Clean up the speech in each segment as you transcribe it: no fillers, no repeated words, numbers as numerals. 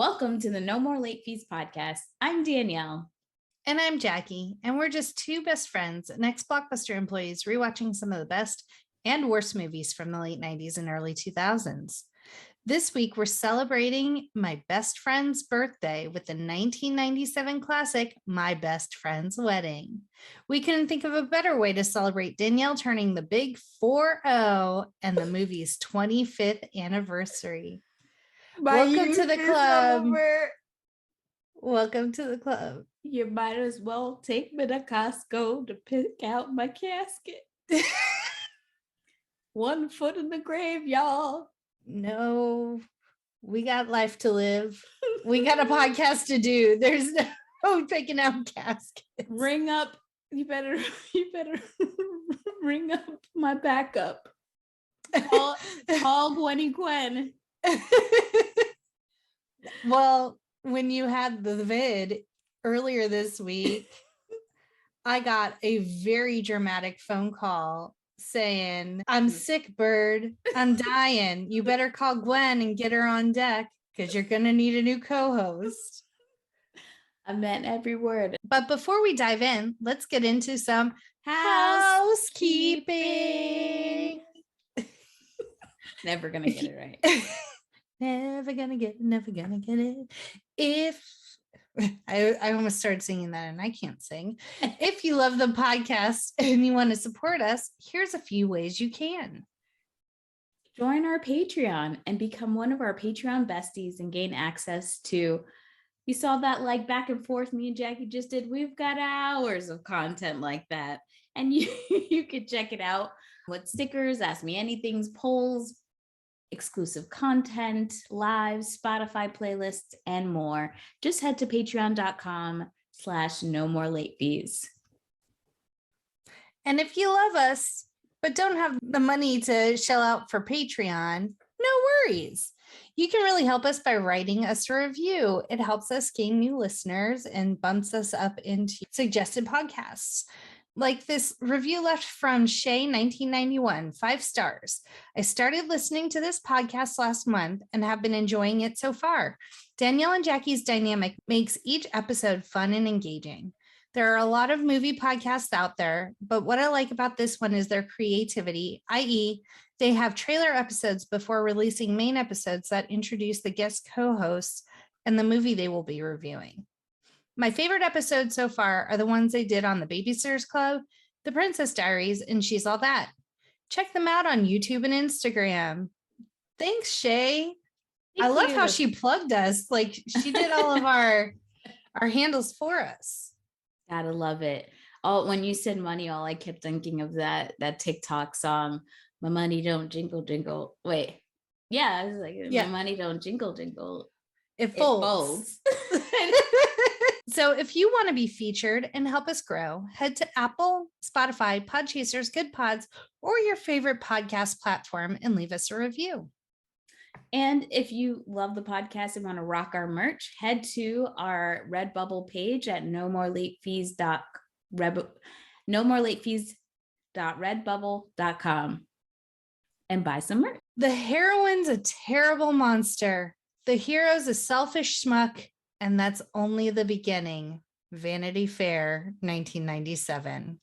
Welcome to the No More Late Fees podcast. I'm Danielle. And I'm Jackie, and we're just two best friends and ex-Blockbuster employees rewatching some of the best and worst movies from the late 90s and early 2000s. This week, we're celebrating my best friend's birthday with the 1997 classic, My Best Friend's Wedding. We couldn't think of a better way to celebrate Danielle turning the big 4-0 and the movie's 25th anniversary. Welcome to the club. Welcome to the club. You might as well take me to Costco to pick out my casket. 1 foot in the grave, y'all. No, we got life to live. We got a podcast to do. There's no picking out caskets. Ring up. You better ring up my backup. Call Gwen. Well, when you had the vid earlier this week, I got a very dramatic phone call saying, I'm sick, bird. I'm dying. You better call Gwen and get her on deck because you're going to need a new co-host. I meant every word. But before we dive in, let's get into some housekeeping. Never going to get it right. Never gonna get it. If I almost started singing that and I can't sing. If you love the podcast and you want to support us, here's a few ways you can. Join our Patreon and become one of our Patreon besties and gain access to, you saw that like back and forth me and Jackie just did. We've got hours of content like that. And you could check it out with stickers, ask me anythings, polls, exclusive content, live Spotify playlists, and more. Just head to patreon.com/no-more-late-fees. And if you love us, but don't have the money to shell out for Patreon, no worries. You can really help us by writing us a review. It helps us gain new listeners and bumps us up into suggested podcasts. Like this review left from Shay 1991, 5 stars. I started listening to this podcast last month and have been enjoying it so far. Danielle and Jackie's dynamic makes each episode fun and engaging. There are a lot of movie podcasts out there, but what I like about this one is their creativity, i.e., they have trailer episodes before releasing main episodes that introduce the guest co-hosts and the movie they will be reviewing. My favorite episodes so far are the ones they did on the Babysitters Club, The Princess Diaries, and She's All That. Check them out on YouTube and Instagram. Thanks, Shay. I love how she plugged us. Like she did all of our handles for us. Gotta love it. Oh, when you said money, all I kept thinking of that TikTok song, My Money Don't Jingle Jingle. Wait. Yeah, I was like, My money don't jingle jingle. It folds. So if you want to be featured and help us grow, head to Apple, Spotify, Podchasers, Good Pods, or your favorite podcast platform and leave us a review. And if you love the podcast and want to rock our merch, head to our Redbubble page at nomorelatefees.redbubble.com and buy some merch. The heroine's a terrible monster. The hero's a selfish schmuck. And that's only the beginning. Vanity Fair, 1997.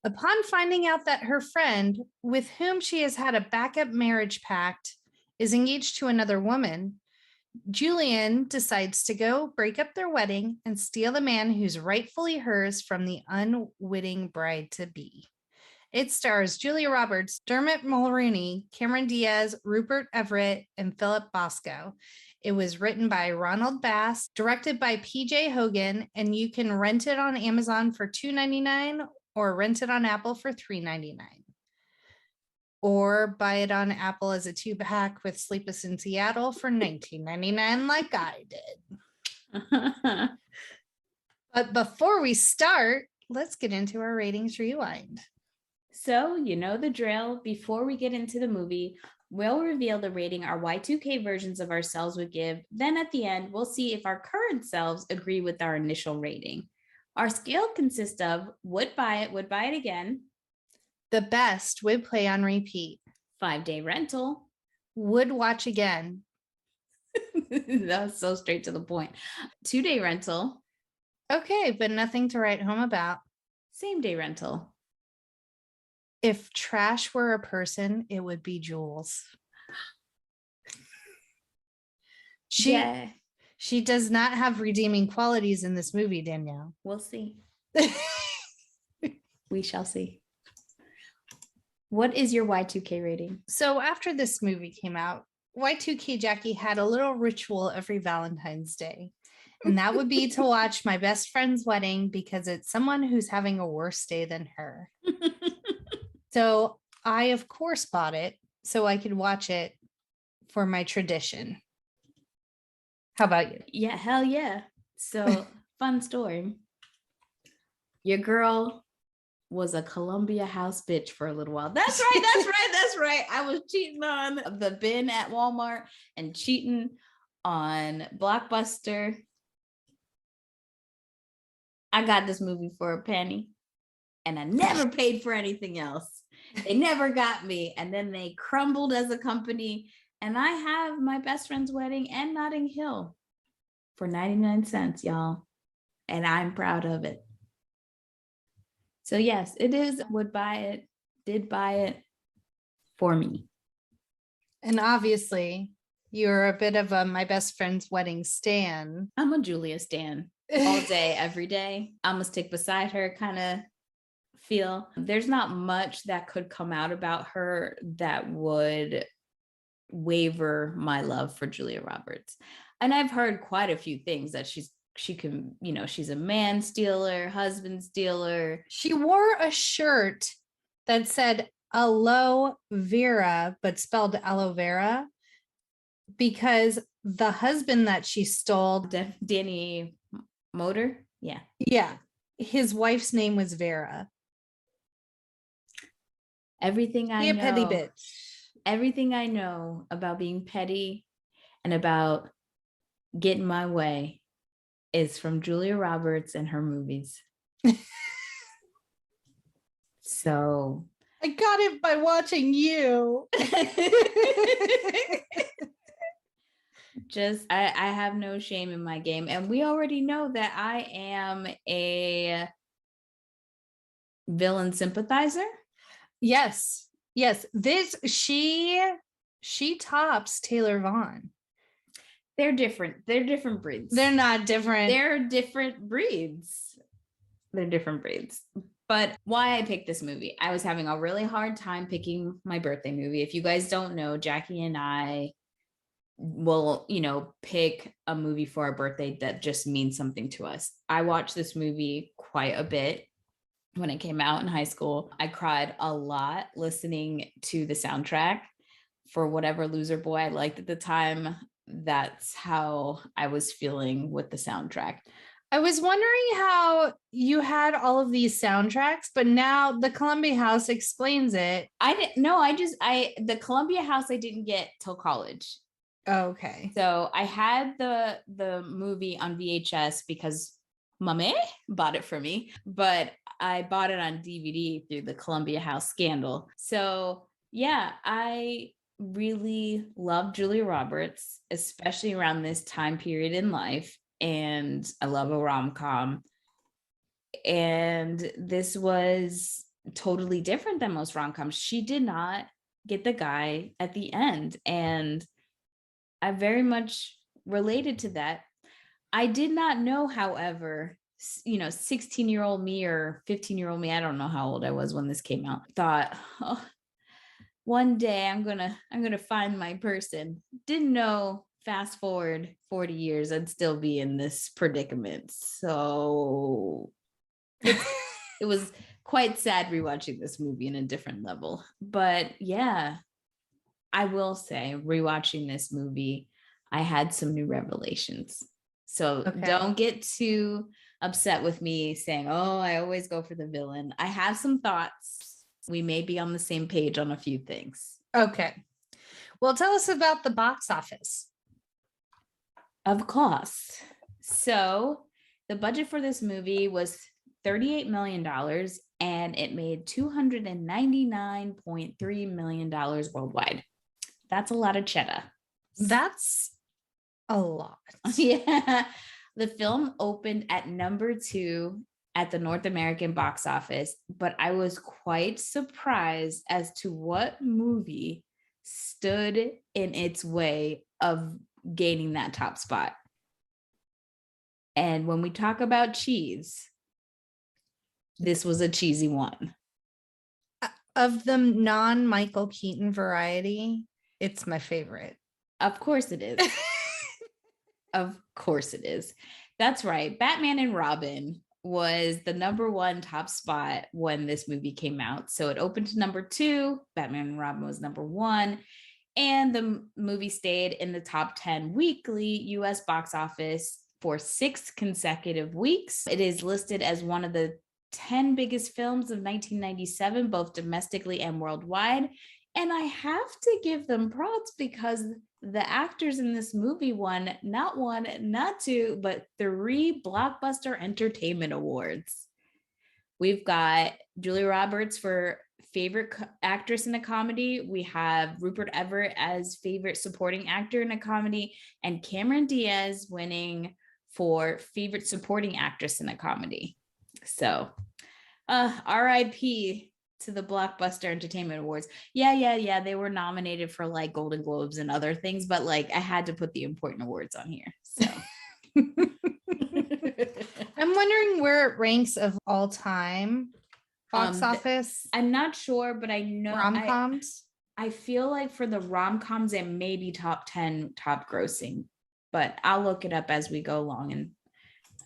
Upon finding out that her friend, with whom she has had a backup marriage pact, is engaged to another woman, Julianne decides to go break up their wedding and steal the man who's rightfully hers from the unwitting bride-to-be. It stars Julia Roberts, Dermot Mulroney, Cameron Diaz, Rupert Everett, and Philip Bosco. It was written by Ronald Bass, directed by PJ Hogan, and you can rent it on Amazon for $2.99 or rent it on Apple for $3.99. Or buy it on Apple as a 2-pack with Sleepless in Seattle for $19.99 like I did. But before we start, let's get into our ratings rewind. So you know the drill. Before we get into the movie, we'll reveal the rating our Y2K versions of ourselves would give. Then at the end, we'll see if our current selves agree with our initial rating. Our scale consists of would buy it again. The best, would play on repeat. 5-day rental. Would watch again. That was so straight to the point. 2-day rental, Okay, but nothing to write home about. same day rental. If trash were a person, it would be Jules. Yeah, She does not have redeeming qualities in this movie, Danielle. we'll see. We shall see. What is your Y2K rating? So after this movie came out, Y2K Jackie had a little ritual every Valentine's Day. And that would be to watch my best friend's wedding because it's someone who's having a worse day than her. So I, of course, bought it so I could watch it for my tradition. How about you? Yeah, hell yeah. So fun story. Your girl was a Columbia House bitch for a little while. That's right. I was cheating on the bin at Walmart and cheating on Blockbuster. I got this movie for a penny and I never paid for anything else. They never got me. And then they crumbled as a company. And I have my best friend's wedding and Notting Hill for 99 cents, y'all. And I'm proud of it. So yes, it is, would buy it, did buy it for me. And obviously, you're a bit of a my best friend's wedding stan. I'm a Julia stan all day, every day. I'm gonna stick beside her kind of feel. There's not much that could come out about her that would waver my love for Julia Roberts. And I've heard quite a few things that she can, she's a man stealer, husband stealer. She wore a shirt that said aloe vera, but spelled aloe vera, because the husband that she stole, Danny Motor. Yeah. His wife's name was Vera. Everything I know. Petty bitch. Everything I know about being petty and about getting my way is from Julia Roberts and her movies. So I got it by watching you. I have no shame in my game. And we already know that I am a villain sympathizer. Yes. She tops Taylor Vaughn. They're different. They're different breeds. They're not different. They're different breeds. But why I picked this movie, I was having a really hard time picking my birthday movie. If you guys don't know, Jackie and I will, pick a movie for our birthday that just means something to us. I watched this movie quite a bit when it came out in high school. I cried a lot listening to the soundtrack for whatever loser boy I liked at the time. That's how I was feeling with the soundtrack. I was wondering how you had all of these soundtracks, but now the Columbia House explains it. I didn't know. The Columbia House I didn't get till college. Okay. So I had the movie on VHS because Mommy bought it for me, but I bought it on DVD through the Columbia House scandal. So yeah, I really love Julia Roberts, especially around this time period in life. And I love a rom-com. And this was totally different than most rom-coms. She did not get the guy at the end. And I very much related to that. I did not know, however, 16-year-old me or 15-year-old me, I don't know how old I was when this came out, thought, oh, one day I'm gonna find my person. Didn't know, fast forward 40 years, I'd still be in this predicament. So it was quite sad rewatching this movie in a different level. But yeah, I will say, rewatching this movie, I had some new revelations. So Don't get too upset with me saying, oh, I always go for the villain. I have some thoughts. We may be on the same page on a few things. Okay. Well, tell us about the box office. Of course. So the budget for this movie was $38 million and it made $299.3 million worldwide. That's a lot of cheddar. That's a lot. Yeah. The film opened at number 2 at the North American box office, but I was quite surprised as to what movie stood in its way of gaining that top spot. And when we talk about cheese, this was a cheesy one. Of the non-Michael Keaton variety, it's my favorite. Of course it is. Of course it is. That's right. Batman and Robin was the number 1 top spot when this movie came out. So it opened to number 2. Batman and Robin was number 1. And the movie stayed in the top 10 weekly US box office for 6 consecutive weeks. It is listed as one of the 10 biggest films of 1997, both domestically and worldwide. And I have to give them props because the actors in this movie won not 1, not 2, but 3 Blockbuster Entertainment Awards. We've got Julia Roberts for favorite actress in a comedy. We have Rupert Everett as favorite supporting actor in a comedy, and Cameron Diaz winning for favorite supporting actress in a comedy. So RIP to the Blockbuster Entertainment Awards. Yeah. They were nominated for like Golden Globes and other things, but like I had to put the important awards on here. So I'm wondering where it ranks of all time box office. I'm not sure, but I know rom-coms. I feel like for the rom-coms, it may be top 10 top grossing, but I'll look it up as we go along and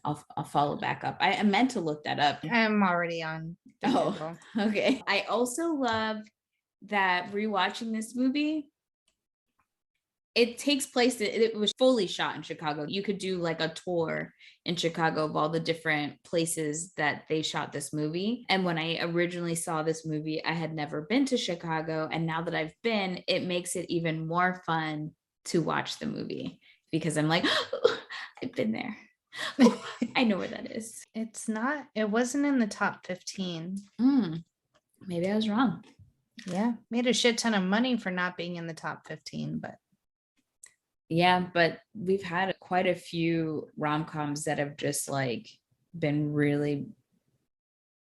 I'll follow back up. I meant to look that up. I'm already on. Oh, okay. I also love that rewatching this movie, it takes place, it was fully shot in Chicago. You could do like a tour in Chicago of all the different places that they shot this movie. And when I originally saw this movie, I had never been to Chicago. And now that I've been, it makes it even more fun to watch the movie because I'm like, oh, I've been there. Oh, I know where that is. It wasn't in the top 15. Maybe I was wrong. Yeah. Made a shit ton of money for not being in the top 15, but. Yeah, but we've had quite a few rom-coms that have just like been really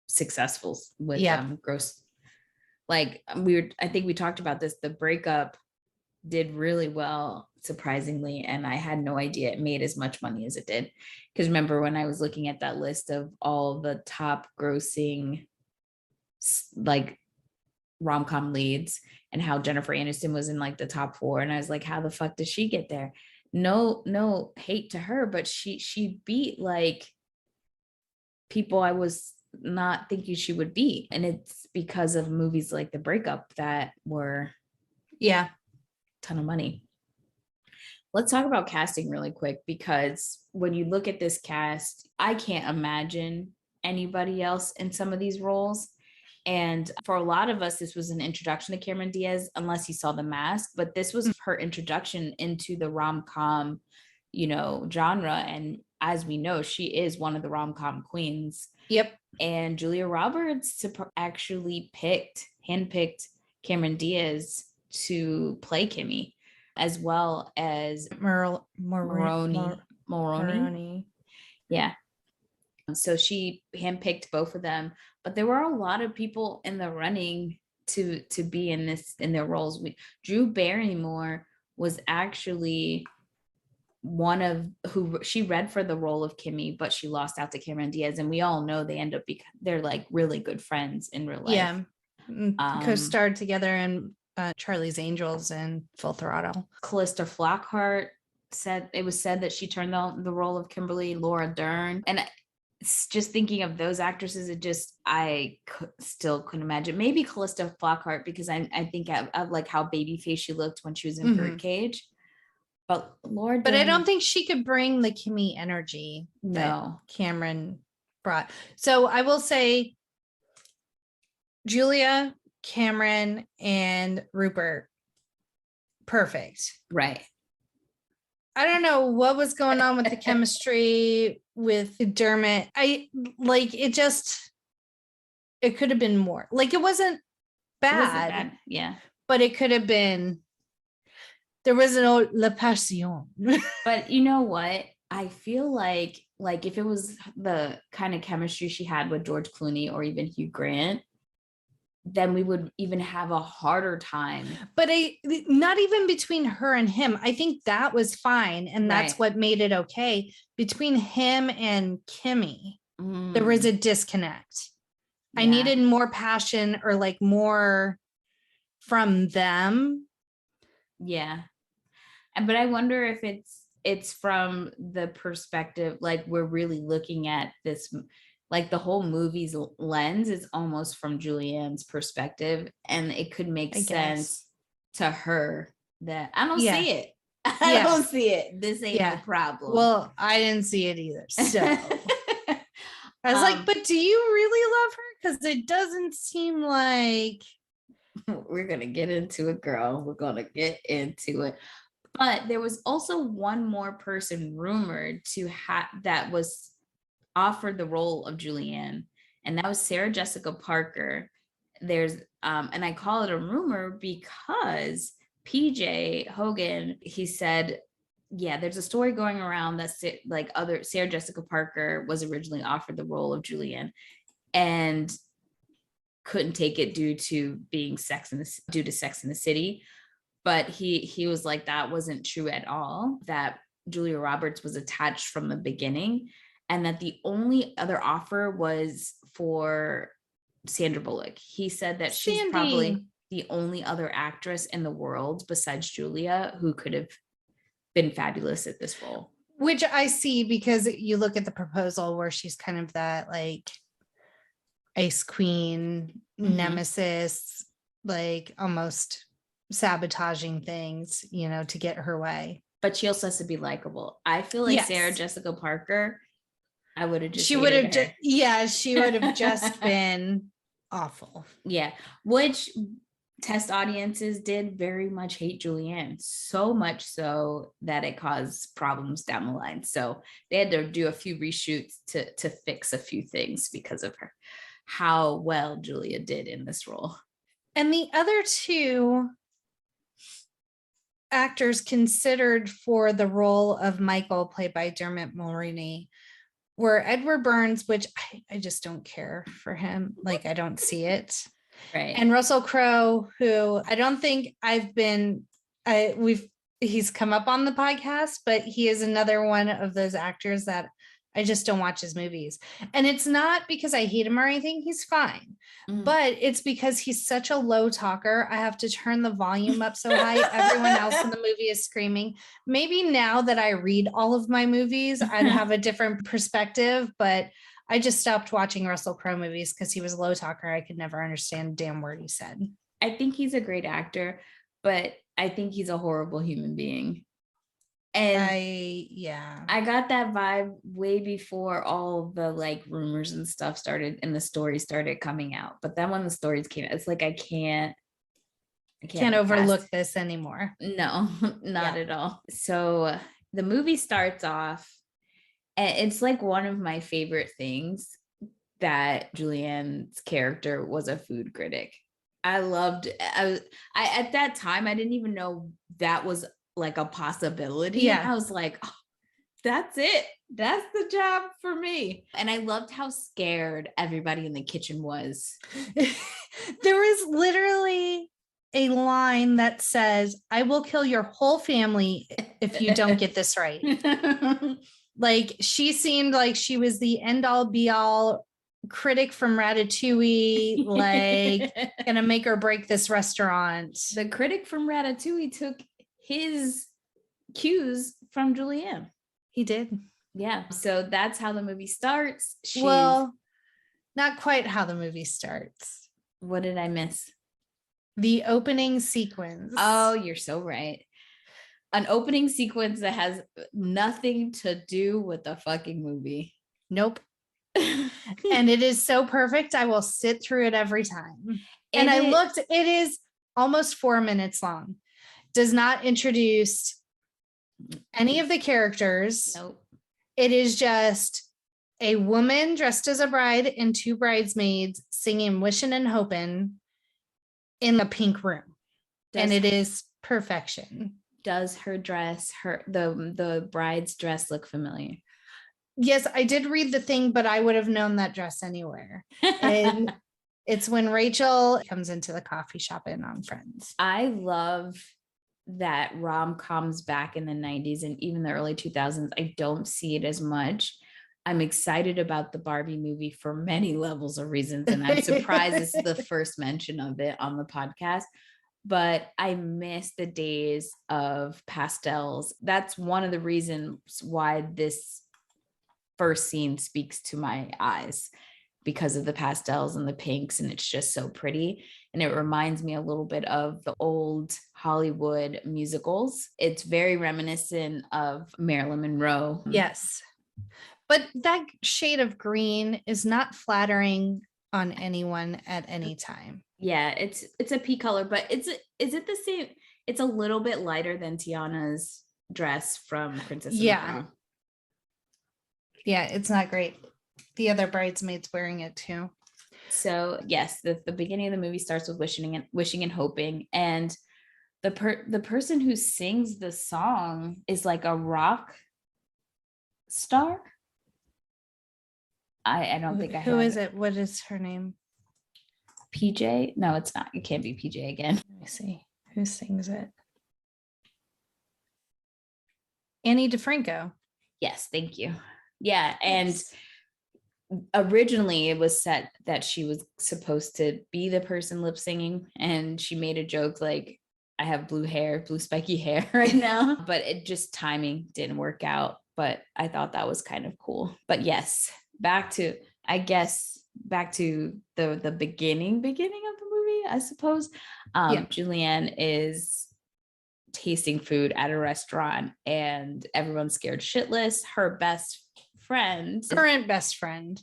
successful with gross. Like I think we talked about this. The Breakup did really well, surprisingly, and I had no idea it made as much money as it did. Because remember when I was looking at that list of all the top grossing like rom-com leads and how Jennifer Aniston was in like the top 4, and I was like, how the fuck did she get there? No hate to her, but she beat like people I was not thinking she would beat, and it's because of movies like The Breakup that were a ton of money. Let's talk about casting really quick, because when you look at this cast, I can't imagine anybody else in some of these roles. And for a lot of us, this was an introduction to Cameron Diaz, unless you saw The Mask, but this was her introduction into the rom-com, genre. And as we know, she is one of the rom-com queens. Yep. And Julia Roberts actually handpicked Cameron Diaz to play Kimmy, as well as Mulroney. Yeah. So she handpicked both of them, but there were a lot of people in the running to be in their roles. Drew Barrymore was actually one of who she read for the role of Kimmy, but she lost out to Cameron Diaz, and we all know they end up they're like really good friends in real life. Yeah, co-starred together in Charlie's Angels and Full Throttle. Callista Flockhart said that she turned on the role of Kimberly. Laura Dern, and just thinking of those actresses, I still couldn't imagine. Maybe Callista Flockhart, because I think of like how babyface she looked when she was in Birdcage. But Laura Dern, but I don't think she could bring the Kimmy energy that No. Cameron brought. So I will say Julia, Cameron, and Rupert, perfect. Right. I don't know what was going on with the chemistry with Dermot. It could have been more. Like, it wasn't bad. Yeah. But it could have been There was no La Passion. But you know what? I feel like if it was the kind of chemistry she had with George Clooney or even Hugh Grant, then we would even have a harder time. But not even between her and him. I think that was fine. And that's what made it okay. Between him and Kimmy, there was a disconnect. Yeah. I needed more passion or like more from them. Yeah. But I wonder if it's from the perspective, like we're really looking at this, like the whole movie's lens is almost from Julianne's perspective, and it could make sense to her that I don't see it. I don't see it. This ain't no problem. Well, I didn't see it either. So I was like, but do you really love her? Because it doesn't seem like. We're going to get into it, girl. We're going to get into it. But there was also one more person rumored to have that was offered the role of Julianne, and that was Sarah Jessica Parker. There's and I call it a rumor because PJ Hogan, he said, yeah, there's a story going around that like other Sarah Jessica Parker was originally offered the role of Julianne and couldn't take it due to Sex in the City. But he was like, that wasn't true at all, that Julia Roberts was attached from the beginning, and that the only other offer was for Sandra Bullock. He said that she's probably the only other actress in the world besides Julia who could have been fabulous at this role. Which I see, because you look at the proposal where she's kind of that like ice queen, nemesis, like almost sabotaging things, to get her way. But she also has to be likable. I feel like Sarah Jessica Parker, I would have just. She would have just been awful. Yeah, which test audiences did very much hate Julianne, so much so that it caused problems down the line. So they had to do a few reshoots to fix a few things because of her, how well Julia did in this role. And the other two actors considered for the role of Michael, played by Dermot Mulroney, were Edward Burns, which I just don't care for him. Like, I don't see it. Right. And Russell Crowe, who I don't think he's come up on the podcast, but he is another one of those actors that I just don't watch his movies. And it's not because I hate him or anything. He's fine. But it's because he's such a low talker. I have to turn the volume up so high. Everyone else in the movie is screaming. Maybe now that I read all of my movies, I'd have a different perspective, but I just stopped watching Russell Crowe movies because he was a low talker. I could never understand a damn word he said. I think he's a great actor, but I think he's a horrible human being. And I got that vibe way before all the like rumors and stuff started and the stories started coming out. But then when the stories came out, it's like I can't overlook this anymore. No, not at all. So the movie starts off, and it's like one of my favorite things that Julianne's character was a food critic. I at that time I didn't even know that was like a possibility. Yeah. I was like, oh, that's it. That's the job for me. And I loved how scared everybody in the kitchen was. There was literally a line that says, I will kill your whole family if you don't get this right. Like, she seemed like she was the end all be all critic from Ratatouille, like gonna make or break this restaurant. The critic from Ratatouille took his cues from Julianne. He did. Yeah. So that's how the movie starts. Well, not quite how the movie starts. What did I miss? The opening sequence. Oh, you're so right. An opening sequence that has nothing to do with the fucking movie. Nope. And it is so perfect. I will sit through it every time. And I looked, it is almost 4 minutes long. Does not introduce any of the characters. Nope. It is just a woman dressed as a bride and two bridesmaids singing Wishing and Hoping in a pink room. And it is perfection. does her dress, the bride's dress look familiar? Yes, I did read the thing, but I would have known that dress anywhere. And it's when Rachel comes into the coffee shop in on Friends. I love that rom-coms back in the 90s and even the early 2000s. I don't see it as much. I'm excited about the Barbie movie for many levels of reasons, and I'm surprised this is the first mention of it on the podcast. But I miss the days of pastels. That's one of the reasons why this first scene speaks to my eyes, because of the pastels and the pinks, and it's just so pretty. And it reminds me a little bit of the old Hollywood musicals. It's very reminiscent of Marilyn Monroe. Yes. But that shade of green is not flattering on anyone at any time. Yeah, it's a pea color, but is it the same? It's a little bit lighter than Tiana's dress from Princess and the Frog. Yeah, it's not great. The other bridesmaids wearing it too. So yes, the beginning of the movie starts with wishing and hoping, and the person who sings the song is like a rock star. I don't think I Who is it? What is her name? PJ? No, it's not. It can't be PJ again. Let me see. Who sings it? Annie DeFranco. Yes, thank you. Yeah, and originally it was set that she was supposed to be the person lip singing, and she made a joke like, I have blue spiky hair right now, but it just timing didn't work out. But I thought that was kind of cool. But yes, back to the beginning of the movie, I suppose. Julianne is tasting food at a restaurant and everyone's scared shitless. Her current best friend,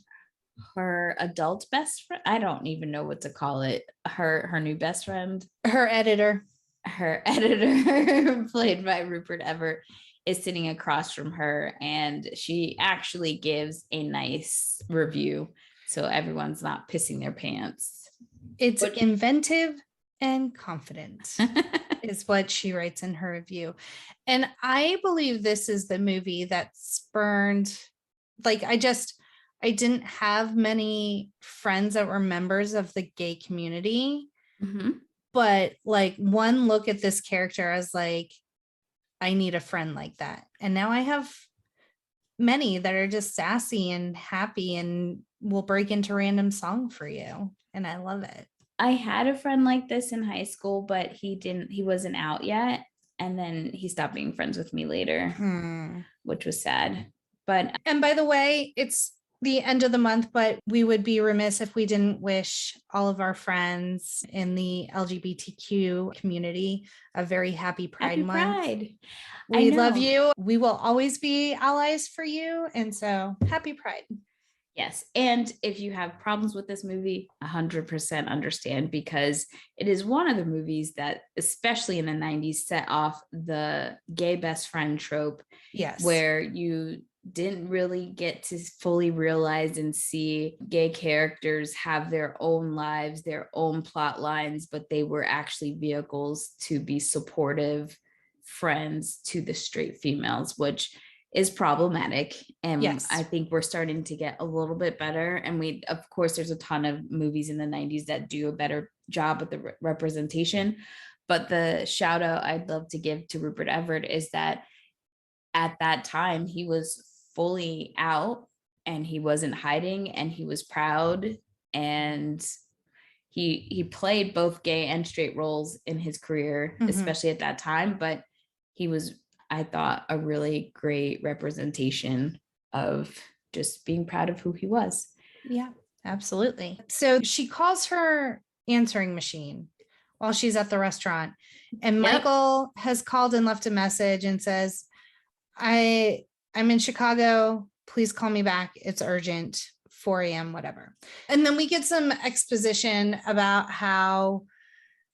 her adult best friend, I don't even know what to call it, her new best friend, her editor played by Rupert Everett, is sitting across from her, and she actually gives a nice review so everyone's not pissing their pants. It's inventive and confident is what she writes in her review. And I believe this is the movie that spurned, like, I didn't have many friends that were members of the gay community. Mm-hmm. But like one look at this character as like, I need a friend like that. And now I have many that are just sassy and happy and will break into random song for you. And I love it. I had a friend like this in high school, but he wasn't out yet. And then he stopped being friends with me later, which was sad. And by the way, it's the end of the month, but we would be remiss if we didn't wish all of our friends in the LGBTQ community a very happy Pride Month. We love you. We will always be allies for you. And so happy Pride. Yes. And if you have problems with this movie, 100% understand, because it is one of the movies that, especially in the 90s, set off the gay best friend trope. Yes. Where you didn't really get to fully realize and see gay characters have their own lives, their own plot lines, but they were actually vehicles to be supportive friends to the straight females, which is problematic. And yes, I think we're starting to get a little bit better. And of course, there's a ton of movies in the 90s that do a better job with the representation. But the shout out I'd love to give to Rupert Everett is that at that time, he was fully out and he wasn't hiding, and he was proud, and he played both gay and straight roles in his career, especially at that time. But he was, I thought, a really great representation of just being proud of who he was. Yeah, absolutely. So she calls her answering machine while she's at the restaurant, and Michael has called and left a message and says, I'm in Chicago. Please call me back. It's urgent. 4 a.m., whatever. And then we get some exposition about how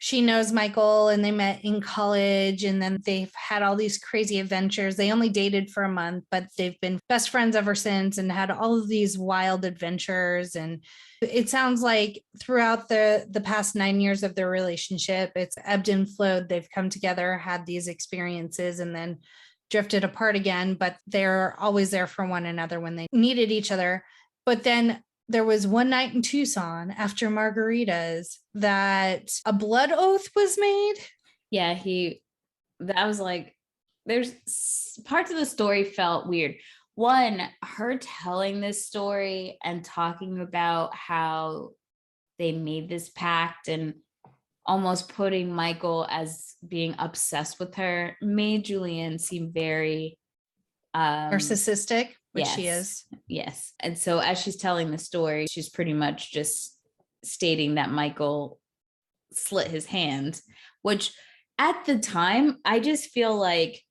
she knows Michael and they met in college, and then they've had all these crazy adventures. They only dated for a month, but they've been best friends ever since and had all of these wild adventures. And it sounds like throughout the past 9 years of their relationship, it's ebbed and flowed. They've come together, had these experiences, and then drifted apart again, but they're always there for one another when they needed each other. But then there was one night in Tucson after margaritas that a blood oath was made. Yeah, that was like, there's parts of the story felt weird. One, her telling this story and talking about how they made this pact and almost putting Michael as being obsessed with her made Julianne seem very narcissistic, which yes, she is. Yes. And so as she's telling the story, she's pretty much just stating that Michael slit his hand, which at the time, I just feel like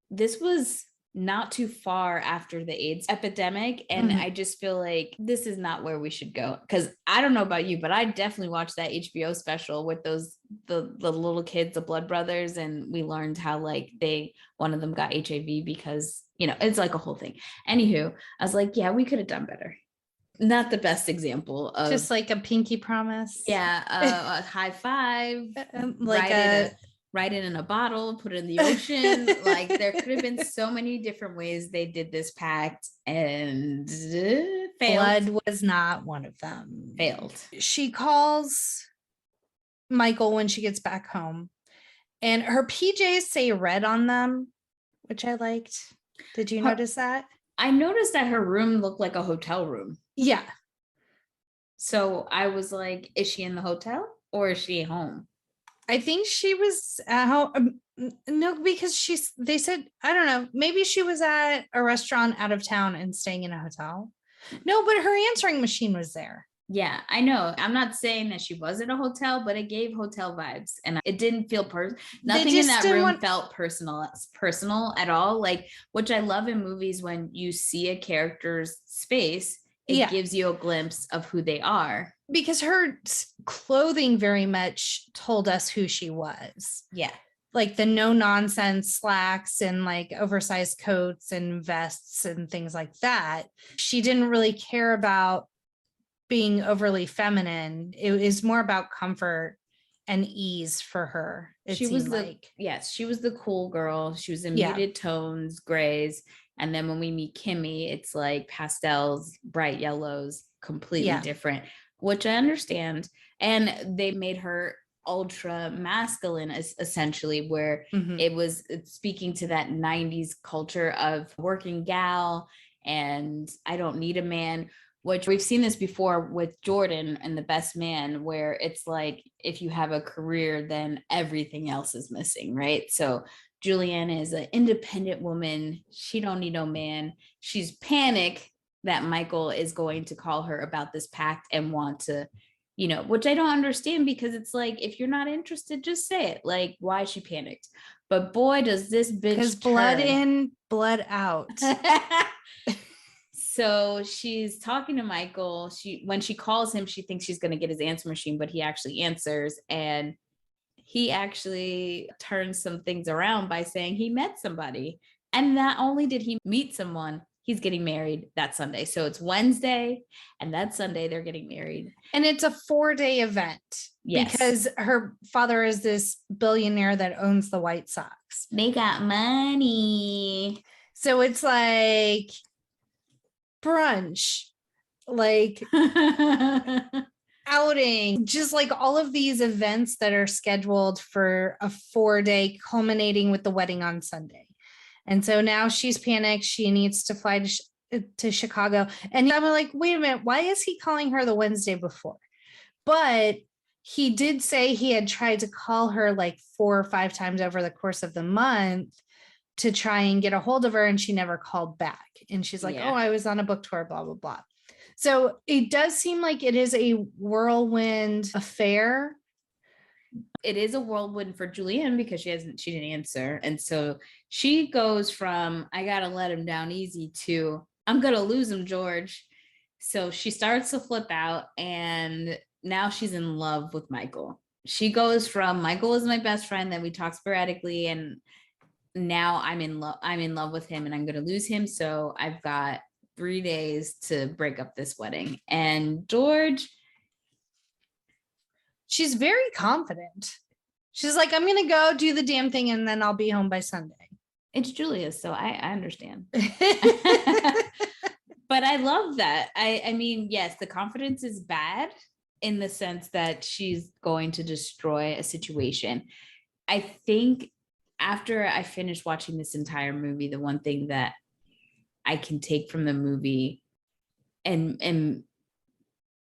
this was not too far after the AIDS epidemic. And I just feel like this is not where we should go. Because I don't know about you, but I definitely watched that HBO special with the little kids, the blood brothers. And we learned how like one of them got HIV because, it's like a whole thing. Anywho, I was like, yeah, we could have done better. Not the best example of just like a pinky promise. Yeah. A high five, like write it in a bottle, put it in the ocean. Like there could have been so many different ways they did this pact and failed. Blood was not one of them. Failed. She calls Michael when she gets back home and her PJs say red on them, which I liked. Did you notice that? I noticed that her room looked like a hotel room. Yeah. So I was like, is she in the hotel or is she home? I think she was at home. No, because they said, I don't know, maybe she was at a restaurant out of town and staying in a hotel. No, but her answering machine was there. Yeah, I know. I'm not saying that she was in a hotel, but it gave hotel vibes and it didn't feel nothing in that room felt personal at all. Like, which I love in movies when you see a character's space, it gives you a glimpse of who they are. Because her clothing very much told us who she was. Yeah. Like the no nonsense slacks and like oversized coats and vests and things like that. She didn't really care about being overly feminine. It is more about comfort and ease for her. She was the cool girl. She was in muted tones, grays. And then when we meet Kimmy, it's like pastels, bright yellows, completely different, which I understand. And they made her ultra masculine, essentially, where it's speaking to that 90s culture of working gal and I don't need a man, which we've seen this before with Jordan and The Best Man, where it's like, if you have a career, then everything else is missing, right? So Julianne is an independent woman. She don't need no man. She's panicked that Michael is going to call her about this pact and want to, which I don't understand, because it's like, if you're not interested, just say it. Like, why is she panicked? But boy, does this bitch because blood in, blood out. So she's talking to Michael. When she calls him, she thinks she's going to get his answer machine, but he actually answers. And he actually turns some things around by saying he met somebody. And not only did he meet someone, he's getting married that Sunday. So it's Wednesday and that Sunday they're getting married. And it's a 4-day event. Yes. Because her father is this billionaire that owns the White Sox. They got money. So it's like brunch, like outing, just like all of these events that are scheduled for a 4-day culminating with the wedding on Sunday. And so now she's panicked. She needs to fly to Chicago. And I'm like, wait a minute, why is he calling her the Wednesday before? But he did say he had tried to call her like 4 or 5 times over the course of the month to try and get a hold of her, and she never called back. And she's like, oh, I was on a book tour, blah, blah, blah. So it does seem like it is a whirlwind affair. It is a whirlwind for Julianne because she didn't answer. And so she goes from, I got to let him down easy to, I'm going to lose him, George. So she starts to flip out, and now she's in love with Michael. she goes from Michael was my best friend that we talk sporadically, and now I'm in love with him, and I'm going to lose him. So I've got 3 days to break up this wedding. And George, she's very confident. She's like, I'm going to go do the damn thing and then I'll be home by Sunday. it's Julia, so I understand. But I love that. I mean, yes, the confidence is bad in the sense that she's going to destroy a situation. I think after I finished watching this entire movie, the one thing that I can take from the movie, and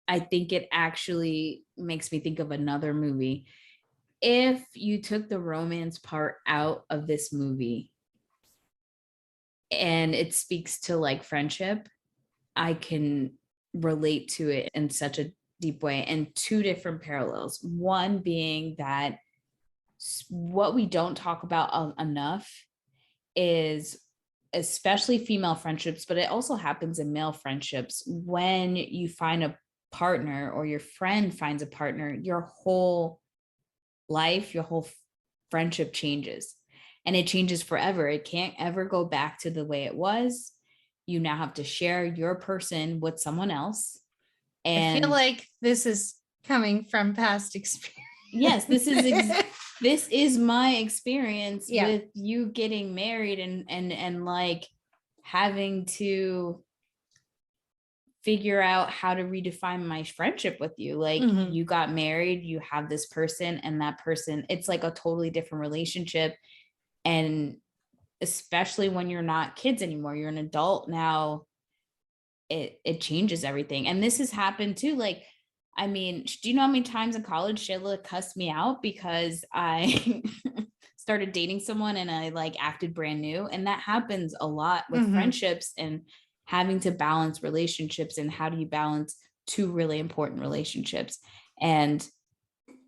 I think it actually makes me think of another movie. If you took the romance part out of this movie and it speaks to like friendship, I can relate to it in such a deep way, and 2 different parallels. One being that what we don't talk about enough is, especially female friendships, but it also happens in male friendships. When you find a partner or your friend finds a partner, your whole life, your whole friendship changes, and it changes forever. It can't ever go back to the way it was. You now have to share your person with someone else. And I feel like this is coming from past experience. Yes, this is my experience with you getting married and like having to figure out how to redefine my friendship with you. Like you got married, you have this person, and that person, it's like a totally different relationship. And especially when you're not kids anymore, you're an adult now, it changes everything. And this has happened too. Like, I mean, do you know how many times in college Shayla cussed me out because I started dating someone and I like acted brand new? And that happens a lot with friendships and having to balance relationships. And how do you balance 2 really important relationships? And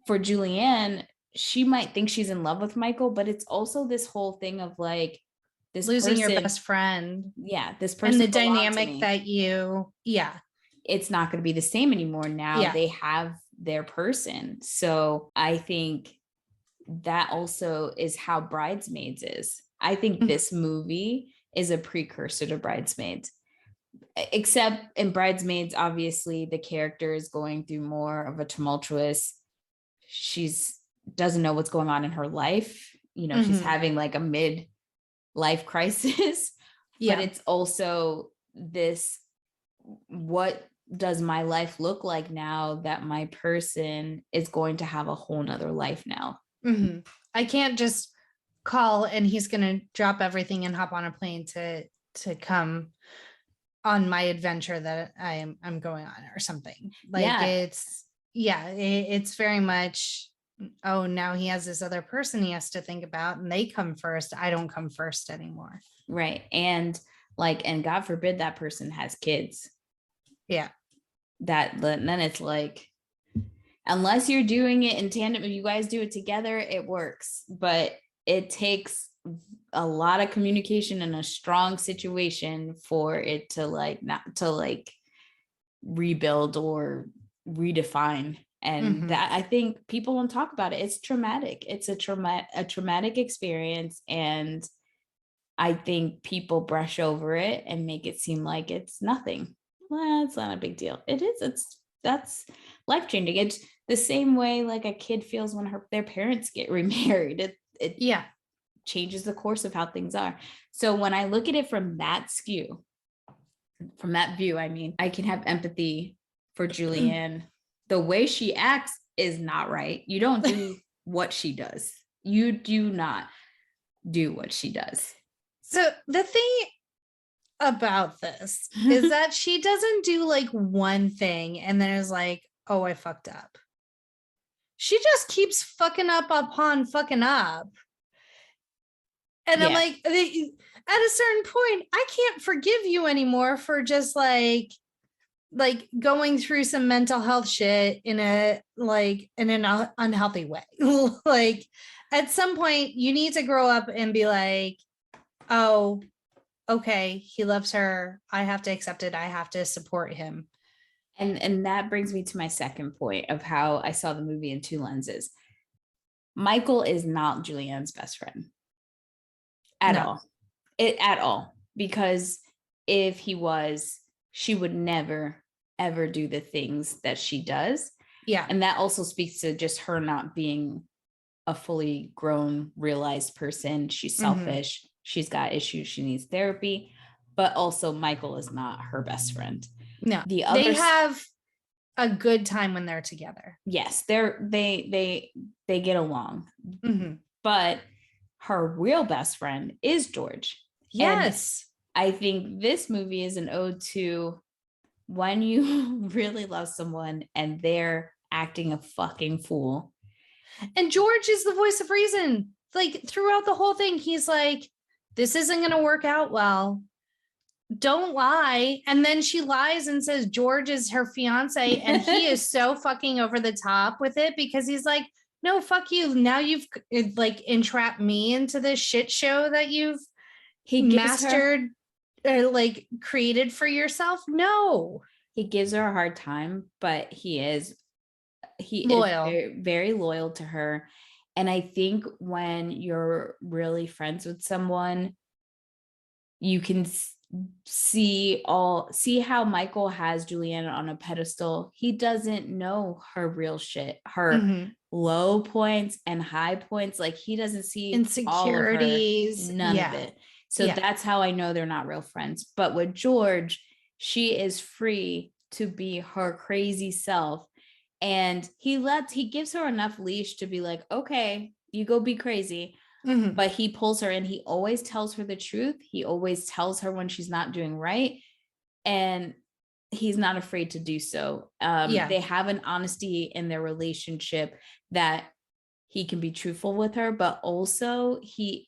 for Julianne, she might think she's in love with Michael, but it's also this whole thing of like, this losing person, your best friend. Yeah, this person, and the dynamic that it's not going to be the same anymore. Now they have their person. So I think that also is how Bridesmaids is. I think this movie is a precursor to Bridesmaids, except in Bridesmaids, obviously the character is going through more of a tumultuous, she's doesn't know what's going on in her life. You know, she's having like a mid-life crisis, but it's also this, what does my life look like now that my person is going to have a whole nother life now? I can't just call and he's going to drop everything and hop on a plane to come on my adventure that I'm going on or something. Like it's very much, oh, now he has this other person he has to think about and they come first. I don't come first anymore. Right. And like, and God forbid that person has kids. Yeah. Then it's like, unless you're doing it in tandem, if you guys do it together, it works. But it takes a lot of communication and a strong situation for it to like, not to like rebuild or redefine. And that, I think people don't talk about it. It's traumatic. It's a traumatic experience. And I think people brush over it and make it seem like it's nothing. Well, it's not a big deal. It is. That's life-changing. It's the same way like a kid feels when their parents get remarried. It changes the course of how things are. So when I look at it from that skew, from that view, I mean, I can have empathy for Julianne. The way she acts is not right. You don't do what she does. You do not do what she does. So the thing about this is that she doesn't do like one thing and then is like, oh, I fucked up. She just keeps fucking up upon fucking up. And I'm like, at a certain point, I can't forgive you anymore for just like going through some mental health shit in an unhealthy way. Like at some point you need to grow up and be like, oh, okay, he loves her. I have to accept it. I have to support him. And that brings me to my second point of how I saw the movie in two lenses. Michael is not Julianne's best friend at all. At all. Because if he was, she would never, ever do the things that she does. Yeah. And that also speaks to just her not being a fully grown, realized person. She's selfish. She's got issues. She needs therapy. But also Michael is not her best friend. No. They have a good time when they're together. Yes, they get along. But her real best friend is George. Yes. And I think this movie is an ode to when you really love someone and they're acting a fucking fool. And George is the voice of reason. Like throughout the whole thing, he's like, this isn't going to work out well. Don't lie. And then she lies and says George is her fiance. And he is so fucking over the top with it because he's like, no, fuck you. Now you've like entrapped me into this shit show that you've mastered, like created for yourself. No. He gives her a hard time, but he is loyal. Very, very loyal to her. And I think when you're really friends with someone, you can see how Michael has Julianne on a pedestal. He doesn't know her real shit, her low points and high points. Like he doesn't see insecurities, none of it. So that's how I know they're not real friends. But with George, she is free to be her crazy self. And he gives her enough leash to be like, okay, you go be crazy. But he pulls her in. He always tells her the truth. He always tells her when she's not doing right. And he's not afraid to do so. They have an honesty in their relationship that he can be truthful with her, but also he's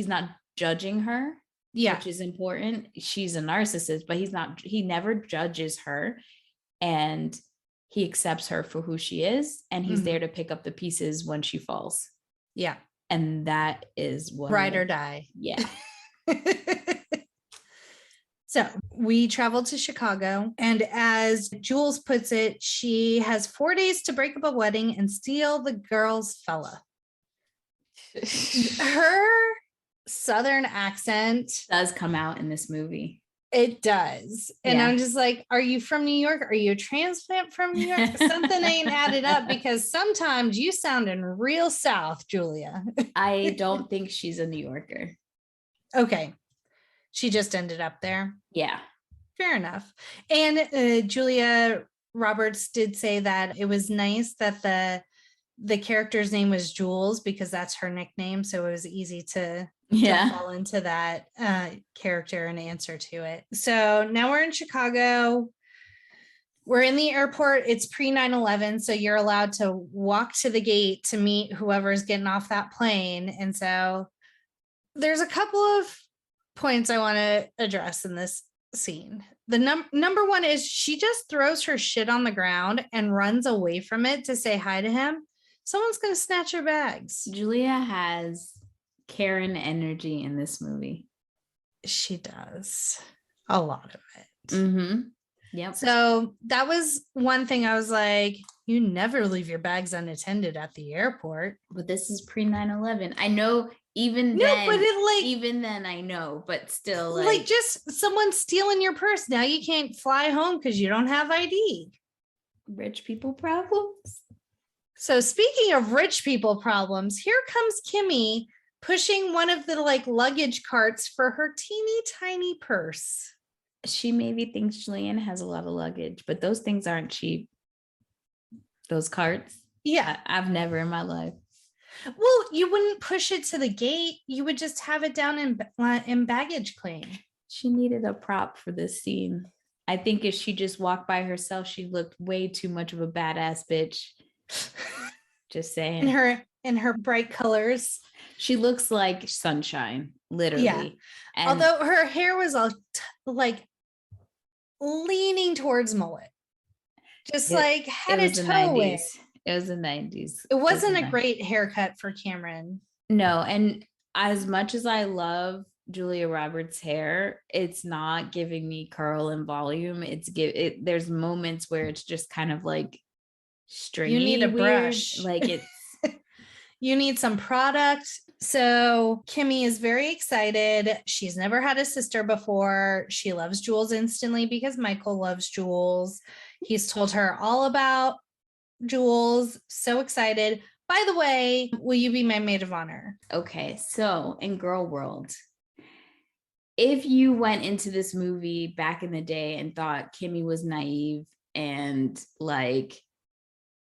not judging her, which is important. She's a narcissist, but he never judges her. And he accepts her for who she is. And he's there to pick up the pieces when she falls. Yeah. And that is what ride or die. Yeah. So we traveled to Chicago, and as Jules puts it, she has 4 days to break up a wedding and steal the girl's fella. Her Southern accent does come out in this movie. It does. And I'm just like, are you from New York? Are you a transplant from New York? Something ain't added up because sometimes you sound in real South, Julia. I don't think she's a New Yorker. Okay. She just ended up there. Yeah. Fair enough. And Julia Roberts did say that it was nice that the character's name was Jules because that's her nickname. So it was easy to fall into that character and answer to it. So now we're in Chicago. We're in the airport. It's pre 9/11. So you're allowed to walk to the gate to meet whoever's getting off that plane. And so there's a couple of points I want to address in this scene. The number one is she just throws her shit on the ground and runs away from it to say hi to him. Someone's going to snatch her bags. Julia has Karen energy in this movie. She does a lot of it. Yep. So that was one thing I was like, you never leave your bags unattended at the airport. But this is pre 9/11. I know even then I know, but still like just someone stealing your purse. Now you can't fly home because you don't have ID. Rich people problems. So speaking of rich people problems, here comes Kimmy pushing one of the like luggage carts for her teeny tiny purse. She maybe thinks Julianne has a lot of luggage, but those things aren't cheap. Those carts. Yeah. I've never in my life. Well, you wouldn't push it to the gate. You would just have it down in baggage claim. She needed a prop for this scene. I think if she just walked by herself, she looked way too much of a badass bitch. Just saying. In her bright colors. She looks like sunshine, literally. Yeah. And although her hair was all like leaning towards mullet. Just like had a toe in. It was the 90s. It wasn't a great haircut for Cameron. No, and as much as I love Julia Roberts' hair, it's not giving me curl and volume. There's moments where it's just kind of like stringy, you need a weird. brush. Like it's you need some product. So Kimmy is very excited. She's never had a sister before. She loves Jules instantly because Michael loves Jules. He's told her all about Jules. So excited. By the way, will you be my maid of honor? okay. So in girl world, if you went into this movie back in the day and thought Kimmy was naive and like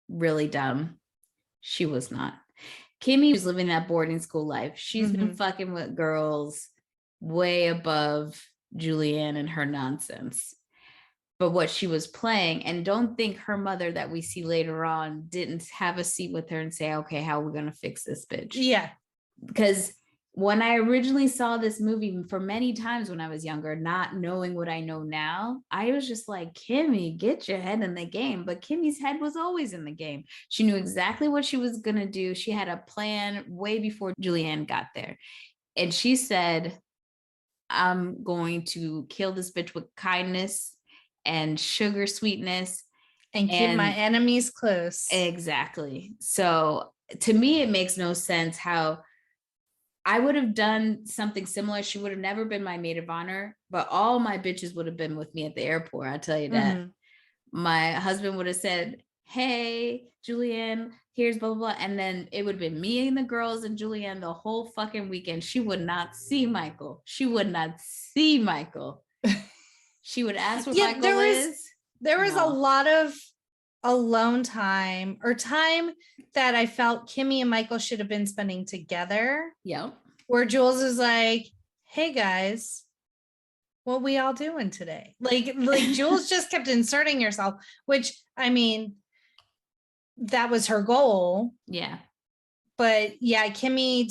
really dumb, she was not. Kimmy was living that boarding school life. She's been fucking with girls way above Julianne and her nonsense. But what she was playing, and don't think her mother that we see later on didn't have a seat with her and say, okay, how are we going to fix this bitch? Yeah. Because when I originally saw this movie for many times when I was younger, not knowing what I know now, I was just like, Kimmy, get your head in the game. But Kimmy's head was always in the game. She knew exactly what she was going to do. She had a plan way before Julianne got there. And she said, I'm going to kill this bitch with kindness and sugar sweetness. And keep my enemies close. Exactly. So to me, it makes no sense how I would have done something similar. She would have never been my maid of honor, but all my bitches would have been with me at the airport. I'll tell you that. My husband would have said, hey, Julianne, here's blah, blah, blah. And then it would have been me and the girls and Julianne the whole fucking weekend. She would not see Michael. She would not see Michael. She would ask where Michael is. There was a lot of alone time or time that I felt Kimmy and Michael should have been spending together. Yeah. Where Jules is like, hey guys, what we all doing today? Like Jules just kept inserting herself, which I mean, that was her goal. Yeah. But yeah, Kimmy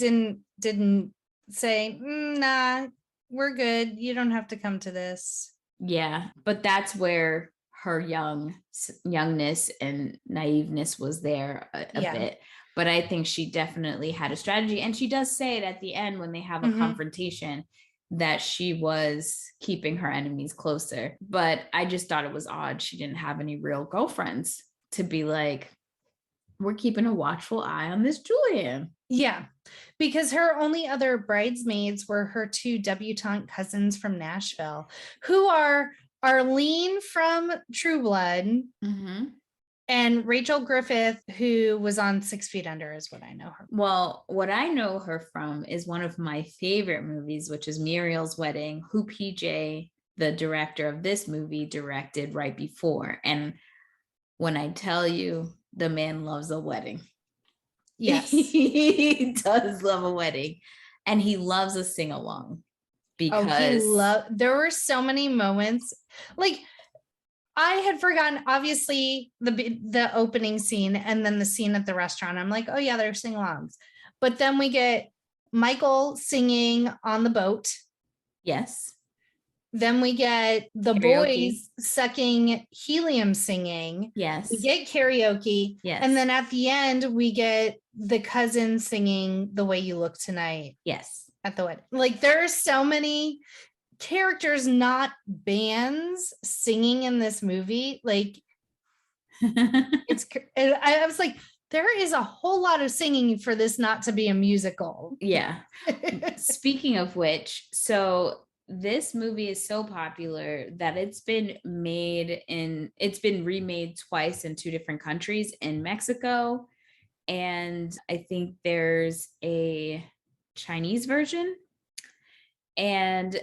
didn't say, nah, we're good. You don't have to come to this. Yeah. But that's where her youngness and naiveness was there a bit. But I think she definitely had a strategy. And she does say it at the end when they have a confrontation that she was keeping her enemies closer. But I just thought it was odd. She didn't have any real girlfriends to be like, we're keeping a watchful eye on this Julianne. Yeah, because her only other bridesmaids were her two debutante cousins from Nashville, who are Arlene from True Blood and Rachel Griffith, who was on 6 Feet Under, is what I know her. Well, what I know her from is one of my favorite movies, which is Muriel's Wedding, who PJ, the director of this movie, directed right before. And when I tell you, the man loves a wedding. Yes. He does love a wedding. And he loves a sing-along. Because there were so many moments. Like, I had forgotten, obviously, the opening scene and then the scene at the restaurant. I'm like, oh yeah, they're sing-alongs. But then we get Michael singing on the boat. Yes. Then we get the karaoke. Boys sucking helium singing. Yes. We get karaoke. Yes. And then at the end, we get the cousin singing The Way You Look Tonight. Yes. At the wedding. Like, there are so many characters, not bands, singing in this movie. Like, I was like, there is a whole lot of singing for this not to be a musical. Yeah. Speaking of which, so this movie is so popular that it's been remade twice in 2 different countries, in Mexico, and I think there's a Chinese version. And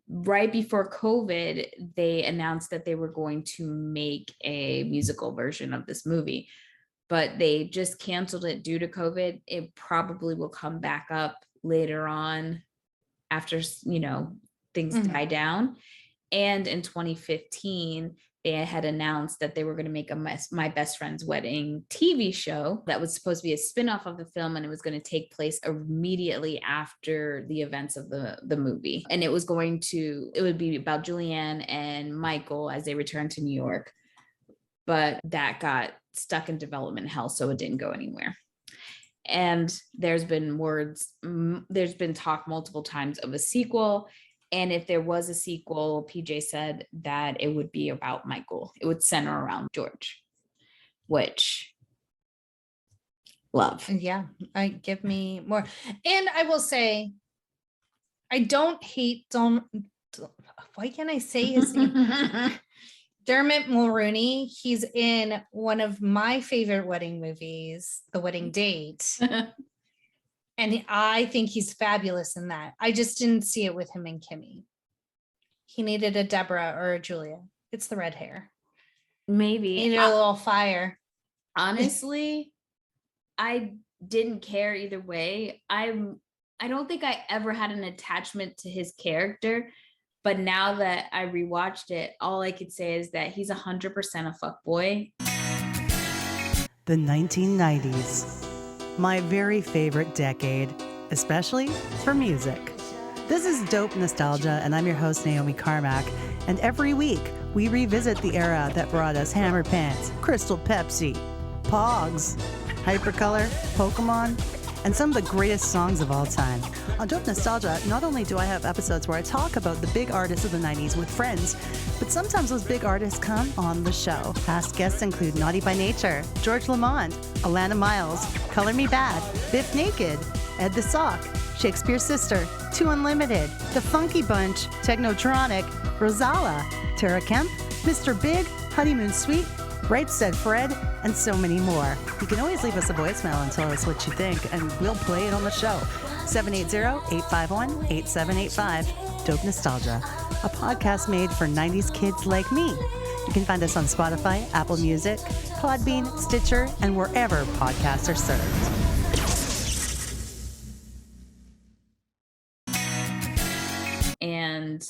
right before COVID, they announced that they were going to make a musical version of this movie, but they just canceled it due to COVID. It probably will come back up later on after, things die down. And in 2015, they had announced that they were going to make My Best Friend's Wedding TV show that was supposed to be a spinoff of the film, and it was going to take place immediately after the events of the movie. And it would be about Julianne and Michael as they returned to New York. But that got stuck in development hell, so it didn't go anywhere. And there's been talk multiple times of a sequel. And if there was a sequel, PJ said that it would be about Michael. It would center around George, which love. Yeah, give me more. And I will say, I don't hate why can't I say his name? Dermot Mulroney. He's in one of my favorite wedding movies, The Wedding Date. And I think he's fabulous in that. I just didn't see it with him and Kimmy. He needed a Deborah or a Julia. It's the red hair. Maybe. He needed a little fire. Honestly, I didn't care either way. I don't think I ever had an attachment to his character, but now that I rewatched it, all I could say is that he's 100% a fuckboy. The 1990s, my very favorite decade, especially for music. This is Dope Nostalgia, and I'm your host, Naomi Carmack. And every week, we revisit the era that brought us Hammer Pants, Crystal Pepsi, Pogs, Hypercolor, Pokemon, and some of the greatest songs of all time. On Dope Nostalgia, not only do I have episodes where I talk about the big artists of the 90s with friends, but sometimes those big artists come on the show. Past guests include Naughty by Nature, George Lamond, Alana Miles, Color Me Bad, Biff Naked, Ed the Sock, Shakespeare's Sister, Two Unlimited, The Funky Bunch, Technotronic, Rosala, Tara Kemp, Mr. Big, Honeymoon Suite, Right Said Fred, and so many more. You can always leave us a voicemail and tell us what you think, and we'll play it on the show. 780-851-8785. Dope Nostalgia, a podcast made for 90s kids like me. You can find us on Spotify, Apple Music, Podbean, Stitcher, and wherever podcasts are served. And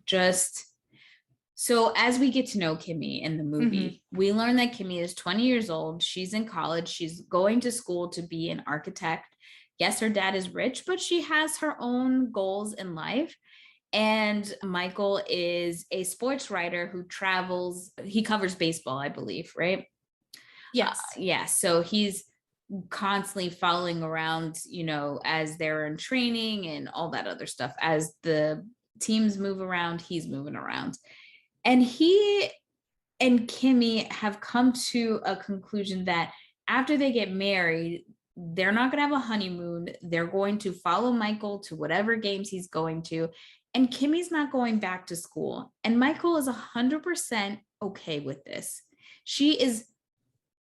just so as we get to know Kimmy in the movie, we learn that Kimmy is 20 years old. She's in college. She's going to school to be an architect. Yes, her dad is rich, but she has her own goals in life. And Michael is a sports writer who travels. He covers baseball, I believe, right? Yes. Yeah. So he's constantly following around, as they're in training and all that other stuff. As the teams move around, he's moving around. And he and Kimmy have come to a conclusion that after they get married, they're not going to have a honeymoon. They're going to follow Michael to whatever games he's going to. And Kimmy's not going back to school. And Michael is 100% okay with this. She is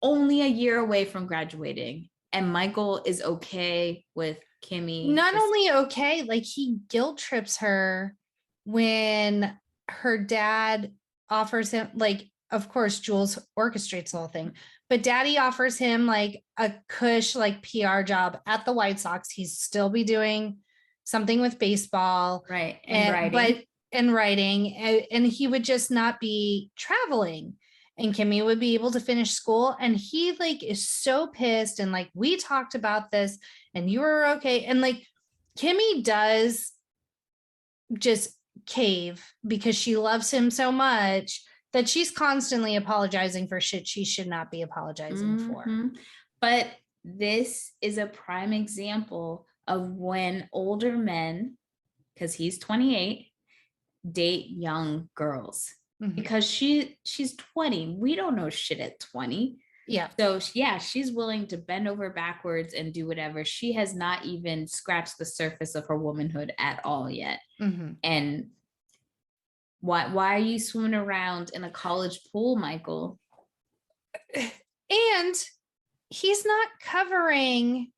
only a year away from graduating. And Michael is okay with Kimmy. Not only okay, like he guilt trips her when her dad offers him, like, of course, Jules orchestrates the whole thing, but daddy offers him like a cush, like PR job at the White Sox. He'd still be doing something with baseball. Right. And writing. And he would just not be traveling. And Kimmy would be able to finish school. And he like is so pissed. And like, we talked about this and you were okay. And like, Kimmy does just cave because she loves him so much that she's constantly apologizing for shit she should not be apologizing for. But this is a prime example of when older men, because he's 28, date young girls. Because she's 20. We don't know shit at 20. Yeah. So yeah, she's willing to bend over backwards and do whatever. She has not even scratched the surface of her womanhood at all yet. And why are you swimming around in a college pool, Michael? And he's not covering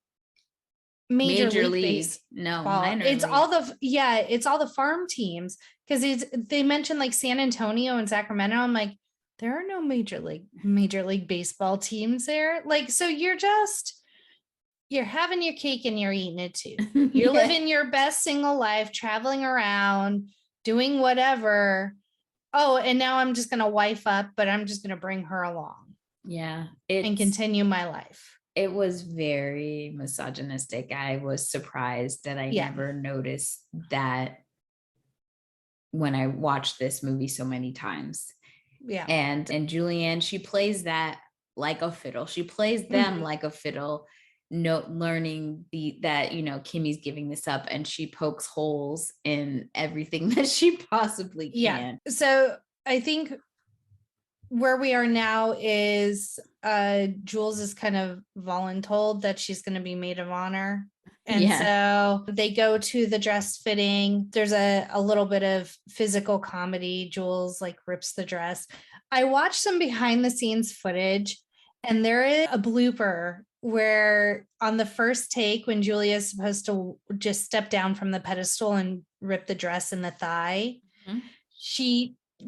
major league. No, it's all the farm teams, because they mentioned like San Antonio and Sacramento. I'm like, there are no major league baseball teams there. Like, so you're having your cake and you're eating it too. You're living your best single life, traveling around, doing whatever. Oh, and now I'm just gonna wife up, but I'm just gonna bring her along. Yeah. And continue my life. It was very misogynistic. I was surprised that I never noticed that when I watched this movie so many times. Yeah. And Julianne, she plays that like a fiddle. She plays them like a fiddle, learning that, Kimmy's giving this up, and she pokes holes in everything that she possibly can. Yeah. So I think where we are now is Jules is kind of voluntold that she's going to be maid of honor. And so they go to the dress fitting. There's a little bit of physical comedy. Jules like rips the dress. I watched some behind the scenes footage, and there is a blooper where on the first take, when Julia is supposed to just step down from the pedestal and rip the dress in the thigh,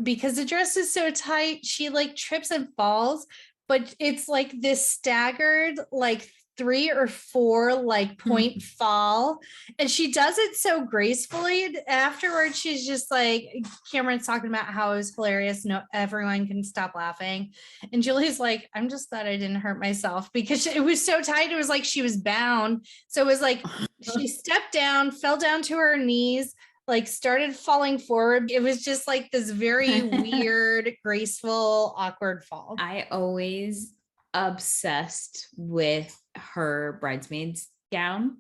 because the dress is so tight, she like trips and falls, but it's like this staggered, like 3 or 4 like point fall. And she does it so gracefully. Afterwards, she's just like, Cameron's talking about how it was hilarious. No, everyone can stop laughing. And Julie's like, I'm just glad I didn't hurt myself, because it was so tight. It was like she was bound. So it was like, she stepped down, fell down to her knees, like started falling forward. It was just like this very weird, graceful, awkward fall. I always obsessed with her bridesmaid's gown,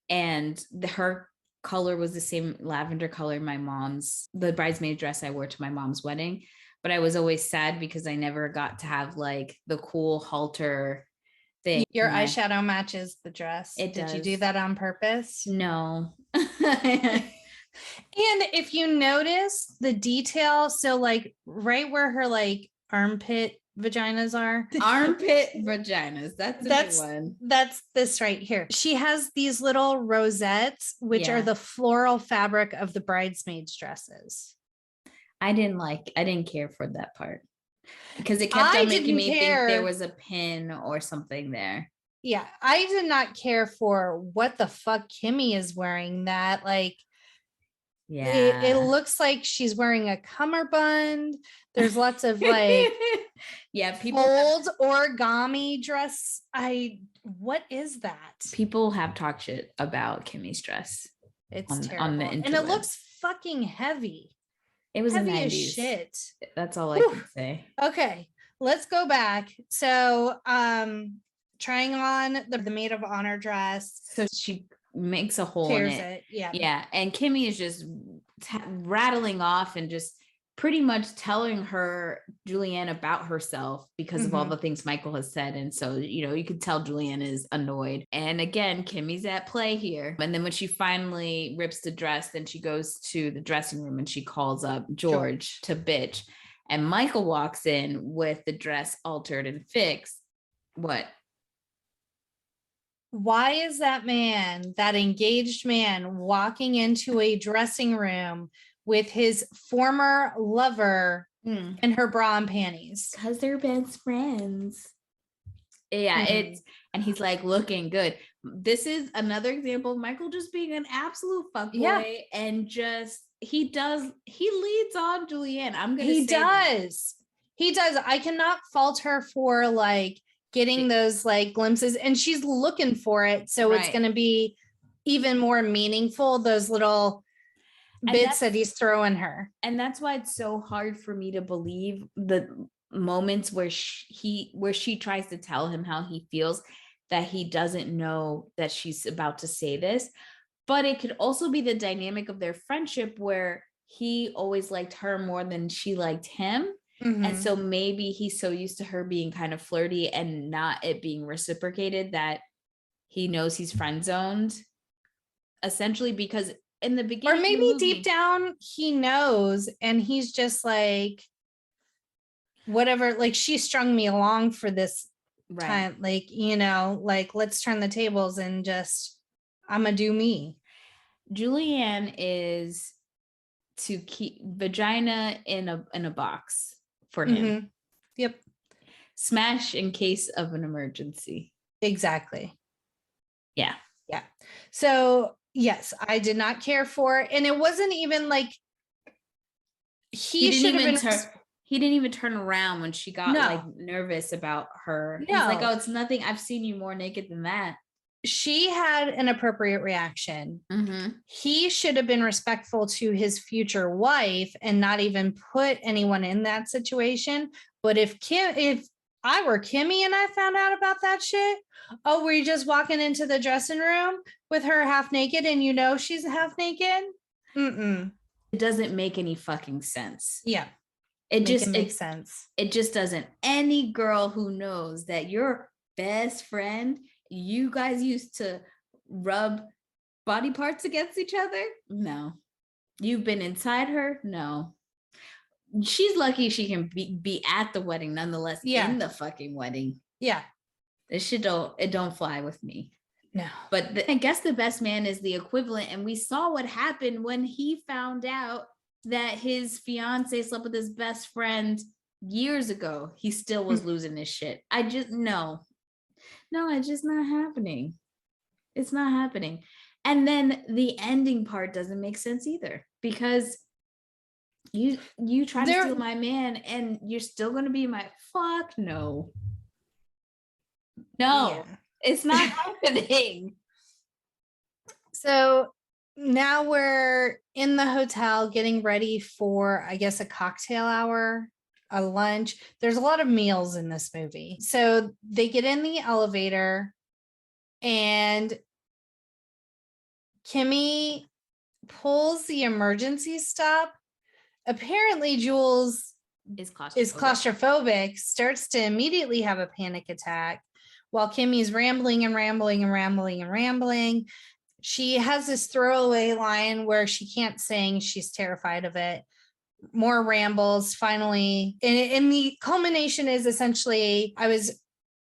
and her color was the same lavender color the bridesmaid dress I wore to my mom's wedding. But I was always sad because I never got to have like the cool halter thing. Your eyeshadow matches the dress. Did you do that on purpose? No. And if you notice the detail, so like right where her like armpit vaginas are. Armpit vaginas. That's a good one. That's this right here. She has these little rosettes, which are the floral fabric of the bridesmaids' dresses. I didn't care for that part, because it kept on making me think there was a pin or something there. Yeah, I did not care for what the fuck Kimmy is wearing. That like, it looks like she's wearing a cummerbund. There's lots of like, people old origami dress. What is that? People have talked shit about Kimmy's dress. It's terrible, on the internet, and it looks fucking heavy. It was heavy the 90s. As shit. That's all I can say. Okay, let's go back. So, trying on the maid of honor dress. So she makes a hole in it. Yeah. And Kimmy is just rattling off and just pretty much telling Julianne about herself because of all the things Michael has said. And so, you could tell Julianne is annoyed. And again, Kimmy's at play here. And then when she finally rips the dress, then she goes to the dressing room and she calls up George to bitch. And Michael walks in with the dress altered and fixed. What? Why is that engaged man, walking into a dressing room with his former lover in her bra and panties? Because they're best friends. Yeah, and he's like looking good. This is another example of Michael just being an absolute fuckboy, and just he leads on Julianne. He does. I cannot fault her for like getting those like glimpses, and she's looking for it, so it's going to be even more meaningful, those little bits that he's throwing her. And that's why it's so hard for me to believe the moments where she tries to tell him how he feels, that he doesn't know that she's about to say this. But it could also be the dynamic of their friendship, where he always liked her more than she liked him. And so maybe he's so used to her being kind of flirty and not it being reciprocated that he knows he's friend zoned, essentially, because in the beginning, or maybe deep down he knows and he's just like, whatever, like she strung me along for this time, like, like let's turn the tables and just, I'm gonna do me. Julianne is to keep vagina in a box for him. Yep. Smash in case of an emergency. Exactly. Yeah. So yes, I did not care for it. And it wasn't even like he didn't even turn around when she got like nervous about her. He's like, oh, it's nothing. I've seen you more naked than that. She had an appropriate reaction. He should have been respectful to his future wife and not even put anyone in that situation. But if I were Kimmy and I found out about that shit. Oh, were you just walking into the dressing room with her half naked and you know she's half naked? Mm-mm. It doesn't make any fucking sense. Yeah. It makes sense. It just doesn't. Any girl who knows that your best friend, you guys used to rub body parts against each other? No. You've been inside her? No. She's lucky she can be at the wedding nonetheless. Yeah. In the fucking wedding. Yeah. This shit don't fly with me. No. But I guess the best man is the equivalent. And we saw what happened when he found out that his fiance slept with his best friend years ago. He still was losing his shit. It's just not happening. It's not happening. And then the ending part doesn't make sense either, because you try to steal my man and you're still going to be my fuck. No, yeah. It's not happening. So now we're in the hotel getting ready for, I guess, a cocktail hour, a lunch. There's a lot of meals in this movie. So they get in the elevator and Kimmy pulls the emergency stop. Apparently Jules is claustrophobic, starts to immediately have a panic attack while Kimmy's rambling. She has this throwaway line where she can't sing. She's terrified of it. More rambles. Finally, and the culmination is essentially, I was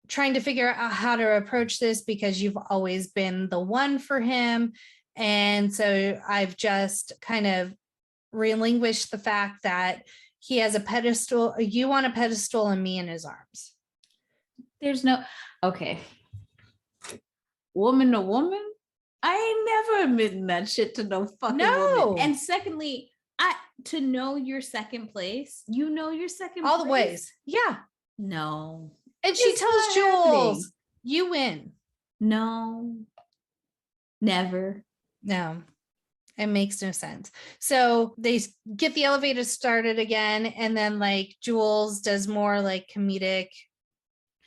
trying to figure out how to approach this because you've always been the one for him. And so I've just kind of relinquished the fact that he has a pedestal, you on a pedestal and me in his arms. There's no, okay. Woman to woman? I ain't never admitting that shit to no fucking woman. And secondly, to know your second place, you know your second all place? The ways. Yeah. No. And she tells Jules, you win. No. Never. No. It makes no sense. So they get the elevator started again, and then like Jules does more like comedic,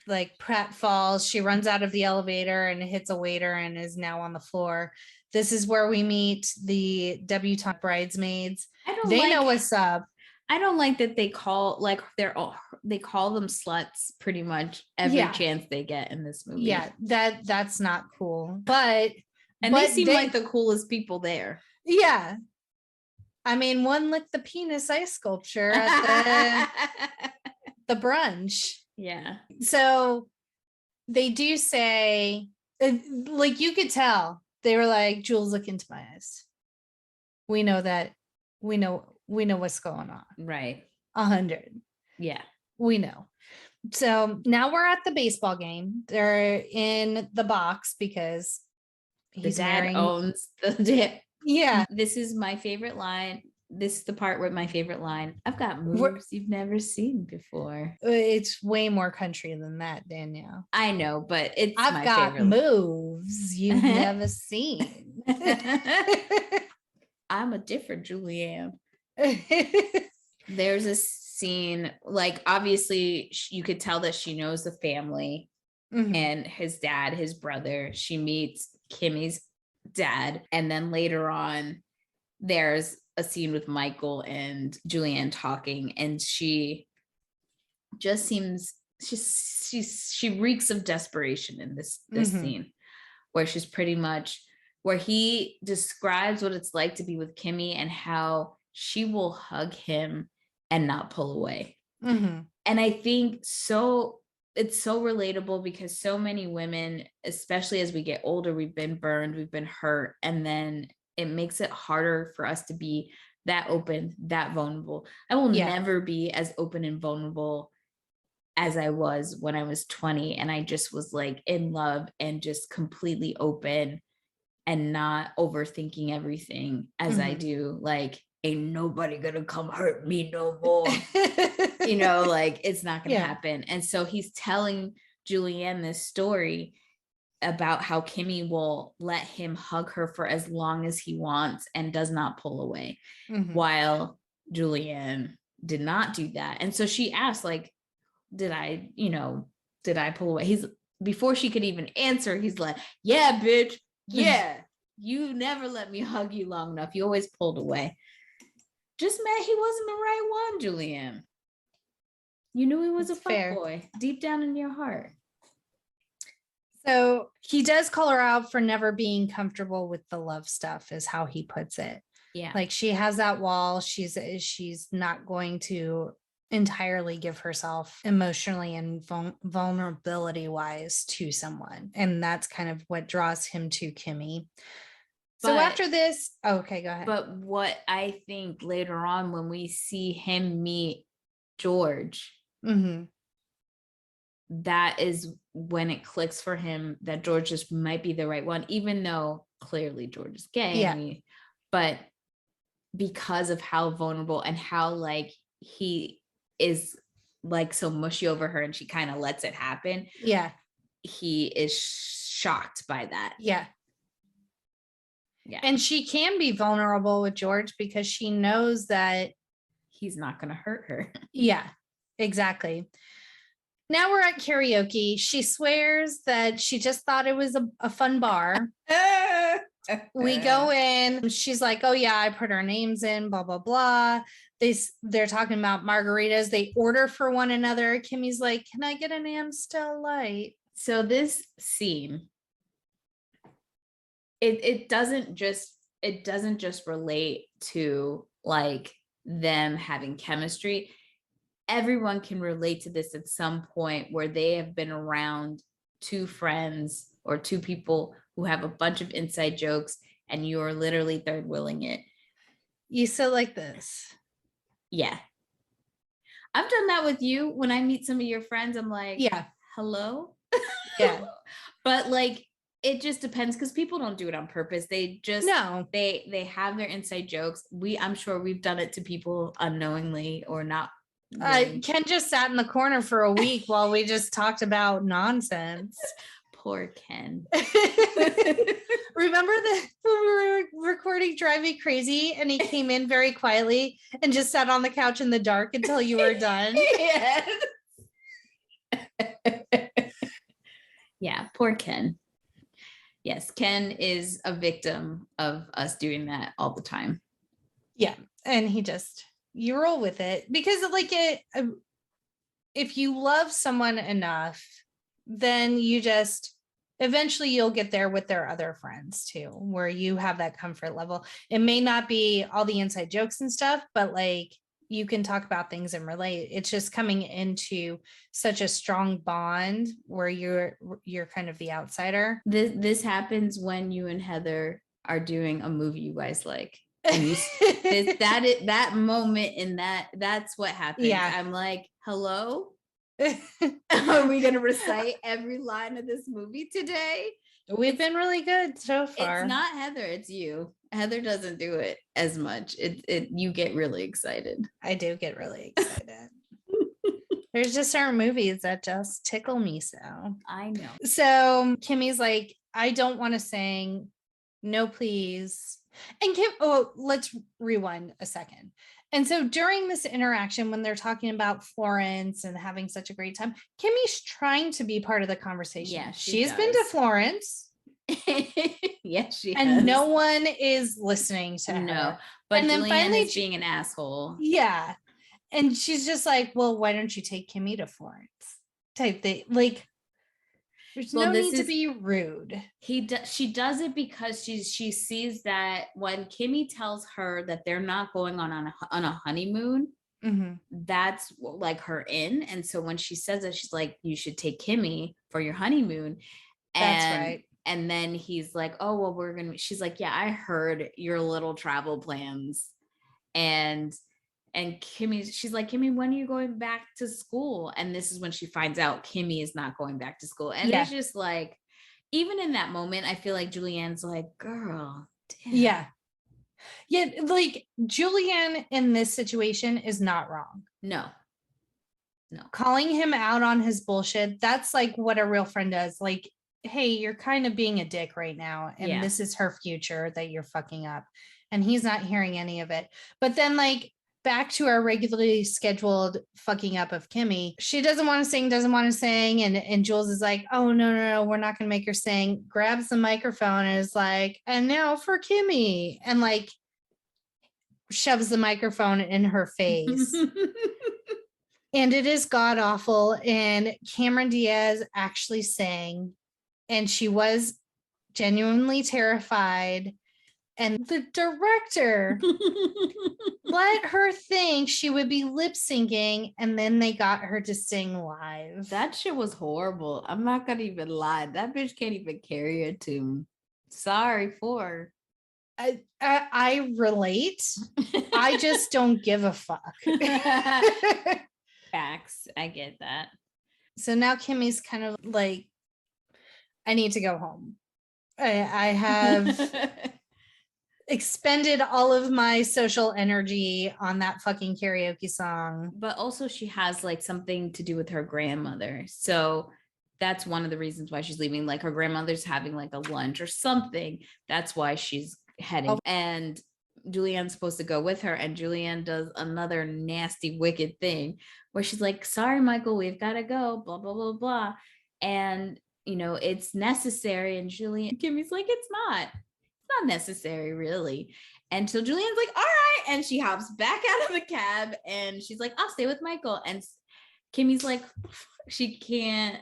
like pratfalls. She runs out of the elevator and hits a waiter and is now on the floor. This is where we meet the debutante bridesmaids. They know what's up. I don't like that they call them sluts pretty much every chance they get in this movie. Yeah, that's not cool. But they seem like the coolest people there. Yeah. I mean, one licked the penis ice sculpture at the brunch. Yeah. So they do say, like, you could tell they were like, Jules, look into my eyes. We know that. We know what's going on. Right. 100. Yeah. We know. So now we're at the baseball game. They're in the box because the dad owns the Yeah. This is my favorite line. This is the part where my favorite line. I've got moves you've never seen before. It's way more country than that, Danielle. I know, but I've got moves you've never seen. I'm a different Julianne. There's a scene, like, obviously you could tell that she knows the family and his dad, his brother. She meets Kimmy's dad, and then later on there's a scene with Michael and Julianne talking, and she just seems she reeks of desperation in this scene, where she's pretty much, where he describes what it's like to be with Kimmy and how she will hug him and not pull away. And I think it's so relatable, because so many women, especially as we get older, we've been burned, we've been hurt, and then it makes it harder for us to be that open, that vulnerable. I will never be as open and vulnerable as I was when I was 20, and I just was like in love and just completely open and not overthinking everything as I do. Like, ain't nobody gonna come hurt me no more. You know, like, it's not gonna happen. And so he's telling Julianne this story about how Kimmy will let him hug her for as long as he wants and does not pull away, while Julianne did not do that. And so she asked, like, did I pull away? Before she could even answer, he's like, yeah, bitch. Yeah. You never let me hug you long enough. You always pulled away. Just mad he wasn't the right one, Julianne. You knew he was a fuckboy deep down in your heart. So he does call her out for never being comfortable with the love stuff, is how he puts it. Yeah. Like she has that wall. She's not going to entirely give herself emotionally and vulnerability wise to someone. And that's kind of what draws him to Kimmy. So after this, okay, go ahead. But what I think later on when we see him meet George, that is when it clicks for him that George just might be the right one, even though clearly George is gay. Yeah. But because of how vulnerable and how like he is like so mushy over her and she kind of lets it happen. Yeah. He is shocked by that. Yeah. Yeah. And she can be vulnerable with George because she knows that he's not going to hurt her. Yeah, exactly. Now we're at karaoke. She swears that she just thought it was a fun bar. We go in. She's like, oh yeah, I put our names in, blah, blah, blah. They're talking about margaritas. They order for one another. Kimmy's like, can I get an Amstel Light? So this scene, it doesn't just relate to like them having chemistry. Everyone can relate to this at some point where they have been around two friends or two people who have a bunch of inside jokes and you're literally third wheeling it. You said like this. Yeah. I've done that with you. When I meet some of your friends, I'm like, yeah, hello. Yeah. But like, it just depends because people don't do it on purpose. They just, they have their inside jokes. I'm sure we've done it to people unknowingly or not. Ken just sat in the corner for a week while we just talked about nonsense. Poor Ken. Remember that when we were recording Drive Me Crazy and he came in very quietly and just sat on the couch in the dark until you were done? Yes. Yeah, poor Ken. Yes, Ken is a victim of us doing that all the time. Yeah, and you roll with it because like if you love someone enough, then you just eventually you'll get there with their other friends too, where you have that comfort level. It may not be all the inside jokes and stuff, but like you can talk about things and relate. It's just coming into such a strong bond where you're kind of the outsider. This happens when you and Heather are doing a movie you guys like. And that moment in that's what happens. Yeah. I'm like, hello? Are we going to recite every line of this movie today? We've been really good so far. It's not Heather, it's you. Heather doesn't do it as much. You get really excited. I do get really excited. There's just certain movies that just tickle me so. I know. So Kimmy's like, I don't want to sing. No, please. And Kim, let's rewind a second. And so during this interaction, when they're talking about Florence and having such a great time, Kimmy's trying to be part of the conversation. Yeah, she's been to Florence. Yes, she and has. No one is listening to her. No, but and then Julianne finally is being an asshole. Yeah. And she's just like, well, why don't you take Kimmy to Florence? Type thing. Like, there's no need to be rude. She does it because she sees that when Kimmy tells her that they're not going on a honeymoon, that's like her in. And so when she says that, she's like, you should take Kimmy for your honeymoon. That's right. And then he's like, oh, well, she's like, yeah, I heard your little travel plans. And she's like, Kimmy, when are you going back to school? And this is when she finds out Kimmy is not going back to school. And it's just like, even in that moment, I feel like Julianne's like, girl, damn. Yeah. Yeah. Like Julianne in this situation is not wrong. No. Calling him out on his bullshit. That's like what a real friend does. Like, hey, you're kind of being a dick right now. And this is her future that you're fucking up. And he's not hearing any of it. But then like, back to our regularly scheduled fucking up of Kimmy. She doesn't want to sing. And Jules is like, oh, no, we're not going to make her sing. Grabs the microphone and is like, and now for Kimmy. And like shoves the microphone in her face. And it is god awful. And Cameron Diaz actually sang, and she was genuinely terrified. And the director let her think she would be lip syncing, and then they got her to sing live. That shit was horrible. I'm not gonna even lie. That bitch can't even carry a tune. Sorry for. I relate. I just don't give a fuck. Facts. I get that. So now Kimmy's kind of like, I need to go home. I have expended all of my social energy on that fucking karaoke song. But also she has like something to do with her grandmother. So that's one of the reasons why she's leaving. Like her grandmother's having like a lunch or something. That's why she's heading. Oh. And Julianne's supposed to go with her. And Julianne does another nasty, wicked thing where she's like, sorry, Michael, we've got to go, blah, blah, blah, blah. And, you know, it's necessary. And Kimmy's like, it's not necessary, really. Until Julianne's like, all right. And she hops back out of the cab and she's like, I'll stay with Michael. And Kimmy's like, she can't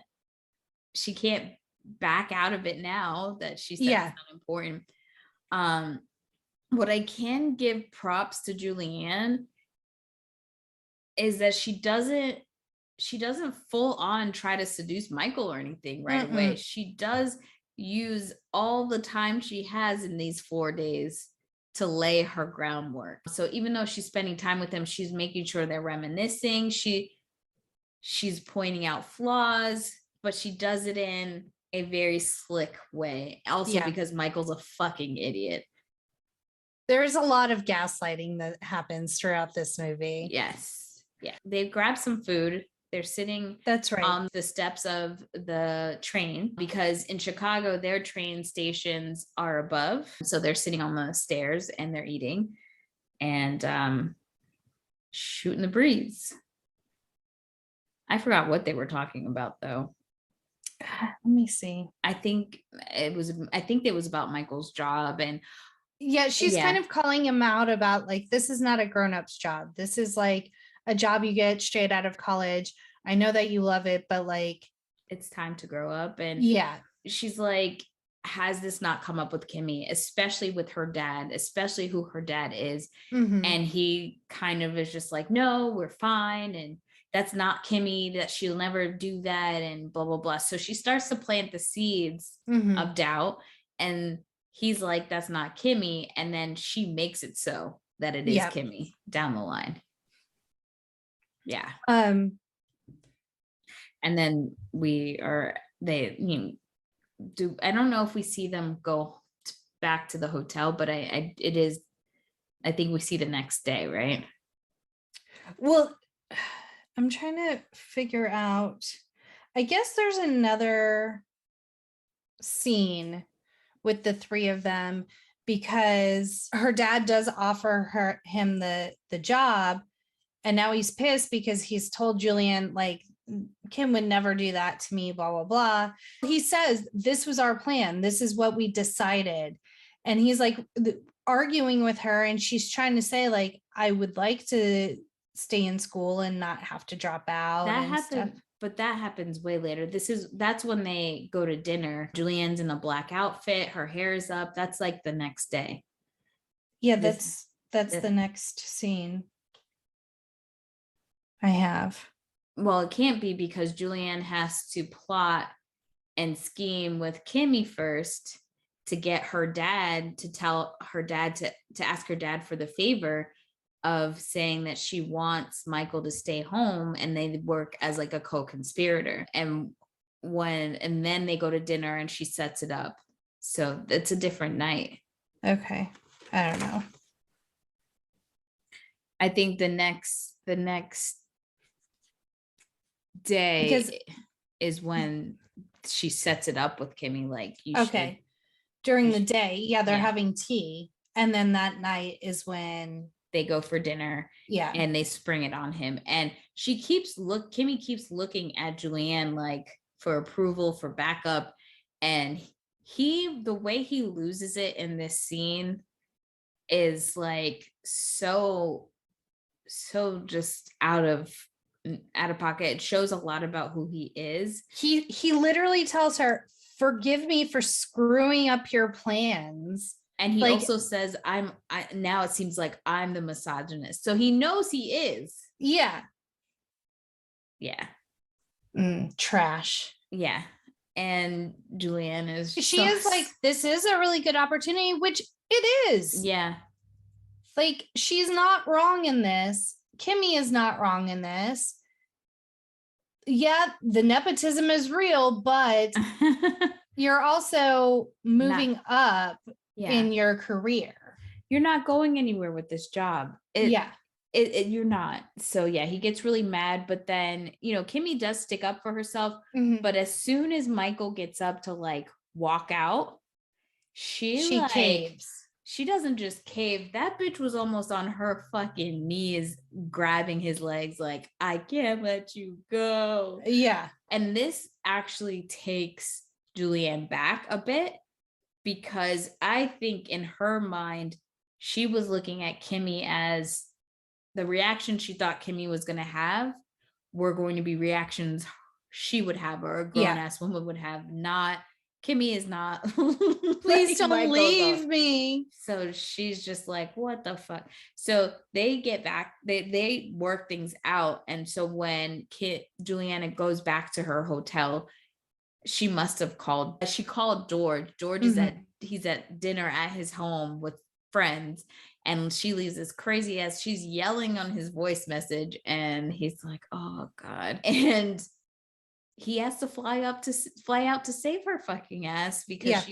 back out of it now that she said it's not important. What I can give props to Julianne is that she doesn't full on try to seduce Michael or anything right away. She does use all the time she has in these 4 days to lay her groundwork. So even though she's spending time with him, she's making sure they're reminiscing. She's pointing out flaws, but she does it in a very slick way. Also because Michael's a fucking idiot. There's a lot of gaslighting that happens throughout this movie. Yes. Yeah. They've grabbed some food. They're sitting on the steps of the train because in Chicago, their train stations are above. So they're sitting on the stairs and they're eating and shooting the breeze. I forgot what they were talking about, though. Let me see. I think it was about Michael's job. And she's kind of calling him out about like, this is not a grown-up's job. This is like a job you get straight out of college. I know that you love it, but like, it's time to grow up. And she's like, has this not come up with Kimmy, especially with her dad, especially who her dad is. And he kind of is just like, no, we're fine. And that's not Kimmy, that she'll never do that and blah, blah, blah. So she starts to plant the seeds of doubt. And he's like, that's not Kimmy. And then she makes it so that it is Kimmy down the line. Yeah. And then I don't know if we see them go back to the hotel, but I think we see the next day, right? Well, I'm trying to figure out, I guess there's another scene with the three of them because her dad does offer him the job. And now he's pissed because he's told Julianne, like, Kim would never do that to me, blah, blah, blah. He says, this was our plan. This is what we decided. And he's like arguing with her. And she's trying to say, like, I would like to stay in school and not have to drop out. But that happens way later. That's when they go to dinner. Julianne's in a black outfit. Her hair is up. That's like the next day. Yeah, that's the next scene I have. Well, it can't be because Julianne has to plot and scheme with Kimmy first to get her dad to tell her dad to ask her dad for the favor of saying that she wants Michael to stay home and they work as like a co-conspirator. And then they go to dinner and she sets it up. So it's a different night. Okay. I don't know. I think the next day is when she sets it up with Kimmy. Like, during the day, they're having tea, and then that night is when they go for dinner. Yeah. And they spring it on him. And Kimmy keeps looking at Julianne like for approval, for backup. And the way he loses it in this scene is like so just out of pocket. It shows a lot about who he is. He literally tells her, forgive me for screwing up your plans. And he also says, now it seems like I'm the misogynist. So he knows he is. Yeah. Yeah. Trash. Yeah. And Julianne is. She is like, this is a really good opportunity, which it is. Yeah. Like, she's not wrong in this. Kimmy is not wrong in this. Yeah, the nepotism is real, but you're also moving up in your career. You're not going anywhere with this job. You're not. So yeah, he gets really mad, but then, Kimmy does stick up for herself. But as soon as Michael gets up to like walk out, she caves. She doesn't just cave. That bitch was almost on her fucking knees, grabbing his legs like, I can't let you go. Yeah. And this actually takes Julianne back a bit, because I think in her mind, she was looking at Kimmy as the reaction she thought Kimmy was going to have were going to be reactions she would have, or a grown-ass woman would have. Not Kimmy is not. Please don't leave me. So she's just like, what the fuck? So they get back, they work things out. And so when Juliana goes back to her hotel, she must have called. She called George. George is he's at dinner at his home with friends. And she leaves this crazy ass, she's yelling on his voice message. And he's like, oh God. And he has to fly out to save her fucking ass, because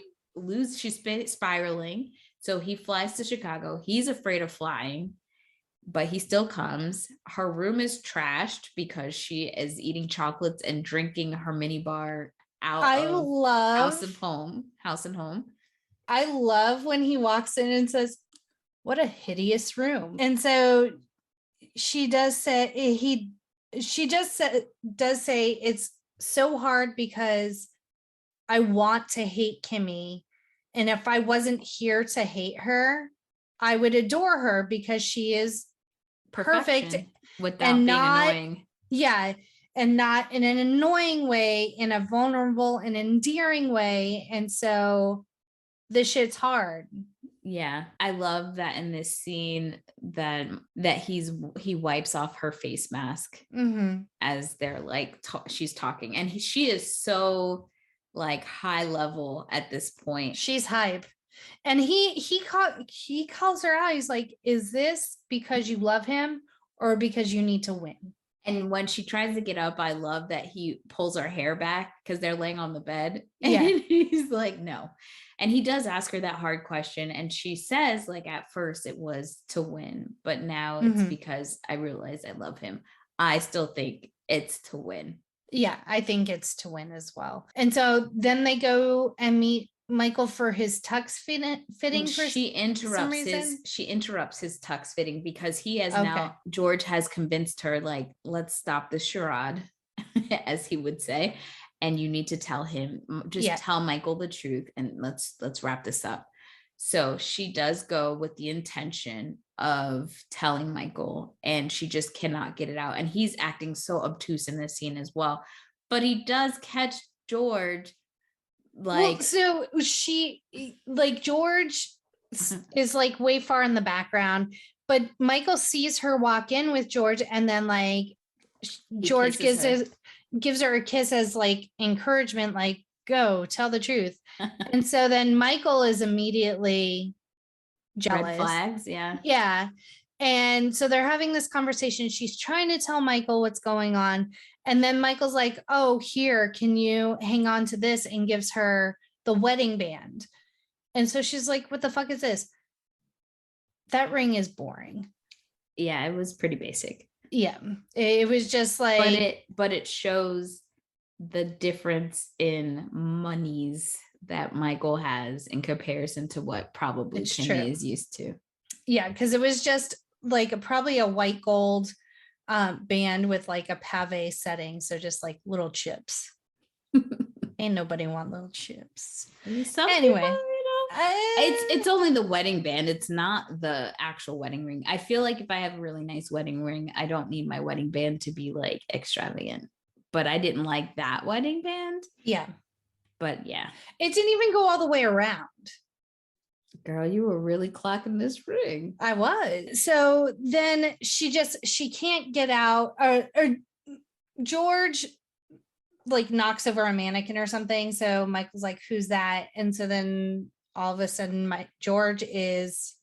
she's spiraling. So he flies to Chicago. He's afraid of flying, but he still comes. Her room is trashed because she is eating chocolates and drinking her mini bar out of house and home. I love when he walks in and says, what a hideous room. And so she does say, does say it's so hard because I want to hate Kimmy. And if I wasn't here to hate her, I would adore her because she is perfect without being annoying. Yeah. And not in an annoying way, in a vulnerable and endearing way. And so this shit's hard. Yeah. I love that in this scene that he wipes off her face mask as they're like, she's talking. And she is so like high level at this point. She's hype. And he calls her out. He's like, is this because you love him or because you need to win? And when she tries to get up, I love that he pulls her hair back because they're laying on the bed. And he's like, no. And he does ask her that hard question. And she says, like, at first it was to win, but now it's because I realize I love him. I still think it's to win. Yeah, I think it's to win as well. And so then they go and meet Michael for his tux fitting. She interrupts his tux fitting because he has now, George has convinced her, like, let's stop the charade, as he would say. And you need to tell him, tell Michael the truth, and let's wrap this up. So she does go with the intention of telling Michael, and she just cannot get it out. And he's acting so obtuse in this scene as well. But he does catch George. Like, so she, like, George is like way far in the background, but Michael sees her walk in with George, and then like George gives her a kiss as like encouragement, like, go tell the truth. And so then Michael is immediately jealous. Red flags, yeah. And so they're having this conversation. She's trying to tell Michael what's going on. And then Michael's like, oh, here, can you hang on to this? And gives her the wedding band. And so she's like, what the fuck is this? That ring is boring. Yeah, it was pretty basic. Yeah, it was just like. But it shows the difference in monies that Michael has in comparison to what probably Kimmy is used to. Yeah, because it was just like probably a white gold band with like a pave setting. So just like little chips. Ain't nobody want little chips. Some Anyway, people, it's only the wedding band. It's not the actual wedding ring. I feel like if I have a really nice wedding ring, I don't need my wedding band to be like extravagant. But I didn't like that wedding band. Yeah. But yeah. It didn't even go all the way around. Girl, you were really clocking this ring. I was. So then she can't get out, or George like knocks over a mannequin or something. So Michael's like, who's that? And so then all of a sudden George is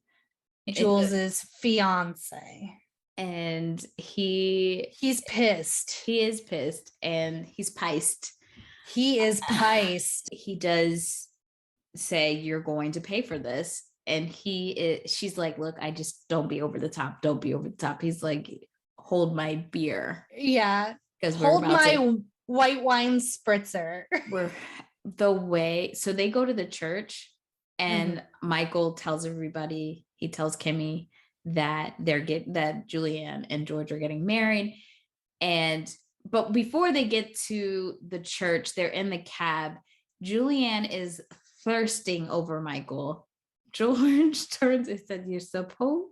Jules's fiance. And he's pissed. He is pissed and he's piced. He is piced. He does say, you're going to pay for this. And she's like, look, I just don't be over the top. Don't be over the top. He's like, hold my beer. Yeah. Because hold my white wine spritzer. So they go to the church and Michael tells everybody, he tells Kimmy that that Julianne and George are getting married. But before they get to the church, they're in the cab. Julianne is thirsting over Michael. George turns and said, you're supposed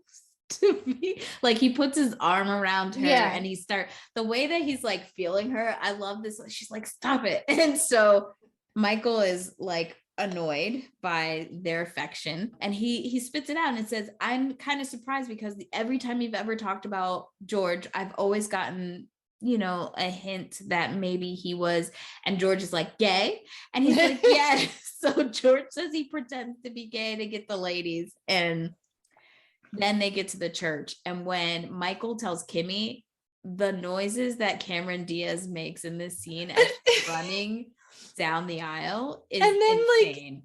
to be, like, he puts his arm around her and the way that he's like feeling her. I love this. She's like, stop it. And so Michael is like annoyed by their affection and he spits it out and says, I'm kind of surprised because every time you've ever talked about George, I've always gotten, a hint that maybe he was, and George is like, gay. And he's like, yes. So George says he pretends to be gay to get the ladies. And then they get to the church. And when Michael tells Kimmy, the noises that Cameron Diaz makes in this scene as running down the aisle is and then insane.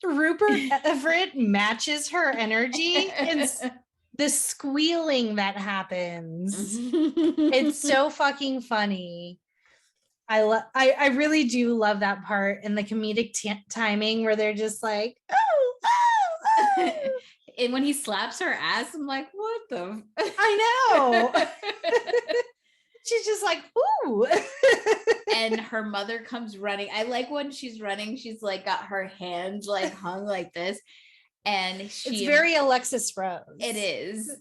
Like Rupert Everett matches her energy and the squealing that happens. It's so fucking funny. I really do love that part and the comedic timing where they're just like, oh. And when he slaps her ass, I'm like, what the? I know. She's just like, ooh. And her mother comes running. I like when she's running, she's like got her hands like hung like this. And it's very Alexis Rose. It is.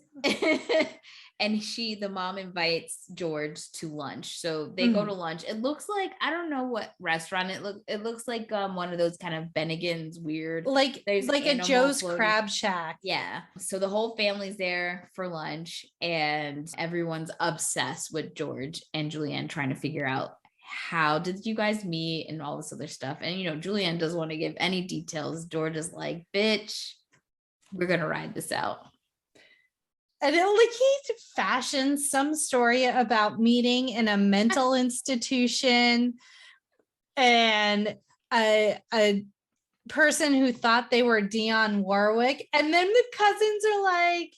And the mom invites George to lunch. So they go to lunch. It looks like, I don't know what restaurant it looks like one of those kind of Bennigan's weird. Like a Joe's Crab Shack. Yeah. So the whole family's there for lunch and everyone's obsessed with George and Julianne trying to figure out how did you guys meet and all this other stuff. And, Julianne doesn't want to give any details. George is like, bitch, we're going to ride this out. And he fashions some story about meeting in a mental institution and a person who thought they were Dionne Warwick. And then the cousins are like,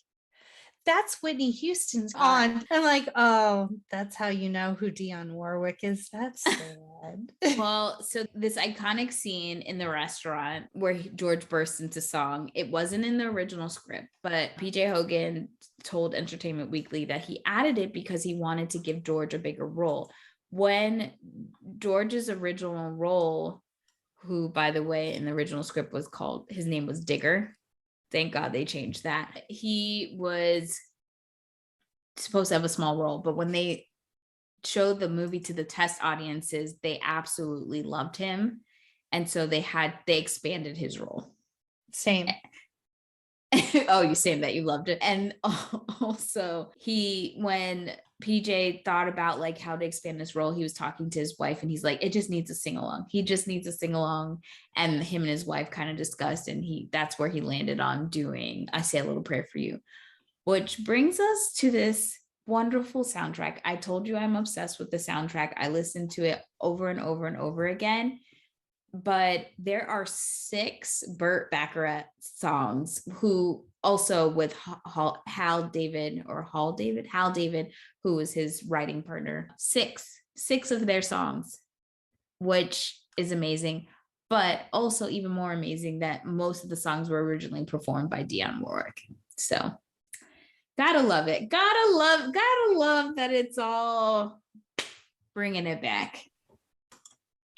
that's Whitney Houston's aunt. I'm like, oh, that's how you know who Dionne Warwick is. That's sad. Well, so this iconic scene in the restaurant where George bursts into song, it wasn't in the original script, but PJ Hogan told Entertainment Weekly that he added it because he wanted to give George a bigger role. When George's original role, who, by the way, in the original script his name was Digger. Thank God they changed that. He was supposed to have a small role, but when they showed the movie to the test audiences, they absolutely loved him. And so they expanded his role. Same. Oh, you saying that you loved it. And also when PJ thought about like how to expand his role, he was talking to his wife and he's like, it just needs a sing along. He just needs a sing along. And him and his wife kind of discussed, and that's where he landed on doing I Say a Little Prayer for You, which brings us to this wonderful soundtrack. I told you I'm obsessed with the soundtrack. I listened to it over and over and over again. But there are 6 Burt Bacharach songs, who also with Hal David, who was his writing partner. 6 of their songs, which is amazing. But also even more amazing that most of the songs were originally performed by Dionne Warwick. So Gotta love it. Gotta love that it's all bringing it back.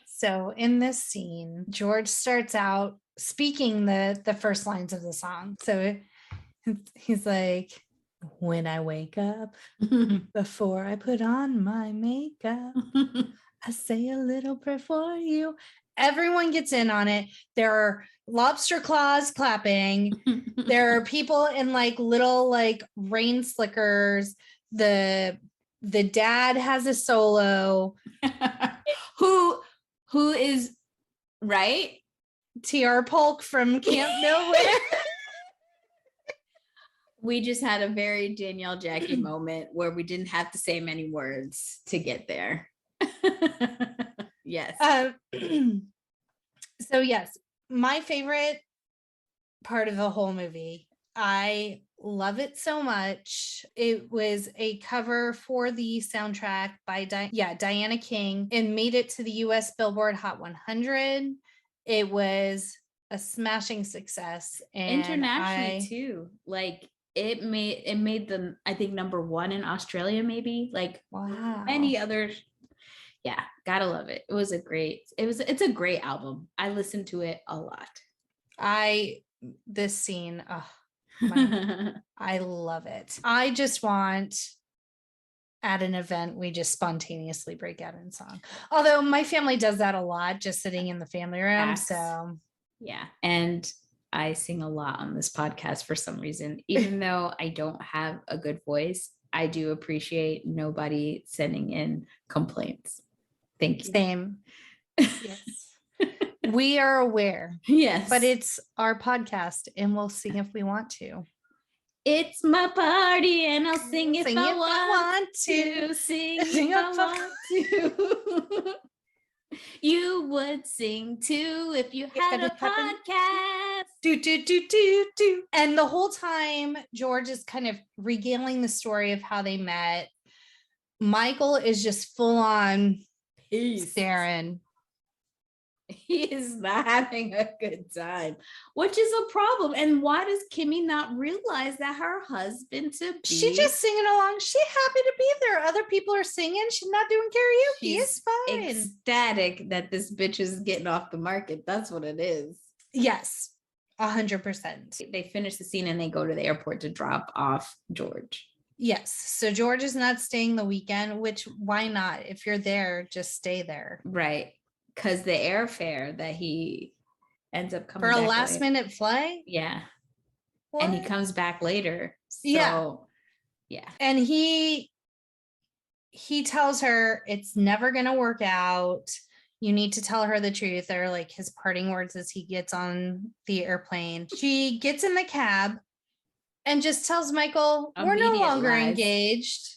So in this scene, George starts out speaking the first lines of the song. So he's like, when I wake up, before I put on my makeup, I say a little prayer for you. Everyone gets in on it. There are lobster claws clapping. There are people in like little like rain slickers. The dad has a solo. Who is right? TR Polk from Camp Nowhere. We just had a very Danielle Jackie moment where we didn't have to say many words to get there. Yes. So yes, my favorite part of the whole movie. I love it so much. It was a cover for the soundtrack by Diana King and made it to the US Billboard Hot 100. It was a smashing success. And internationally too. Like it made them, I think, #1 in Australia, maybe. Like wow. Many others. Yeah, gotta love it. It's a great album. I listened to it a lot. This scene, I love it. I just want at an event, we just spontaneously break out in song. Although my family does that a lot, just sitting in the family room. Facts. So yeah. And I sing a lot on this podcast for some reason. Even though I don't have a good voice, I do appreciate nobody sending in complaints. Thank you. Same. Yes. We are aware. Yes. But it's our podcast and we'll see if we want to. It's my party and I'll sing if I want to. Sing if I want to. You would sing too if you had a podcast. Do. And the whole time, George is kind of regaling the story of how they met. Michael is just full on staring. He is not having a good time, which is a problem. And why does Kimmy not realize that her husband to be? She's just singing along. She's happy to be there. Other people are singing. She's not doing karaoke. It's fine. Ecstatic that this bitch is getting off the market. That's what it is. Yes, 100%. They finish the scene and they go to the airport to drop off George. Yes. So George is not staying the weekend, which why not? If you're there, just stay there. Right. Because the airfare that he ends up coming for a last minute flight. Yeah. What? And he comes back later. So, yeah. And he tells her it's never going to work out. You need to tell her the truth, or like his parting words as he gets on the airplane. She gets in the cab and just tells Michael, we're no longer engaged.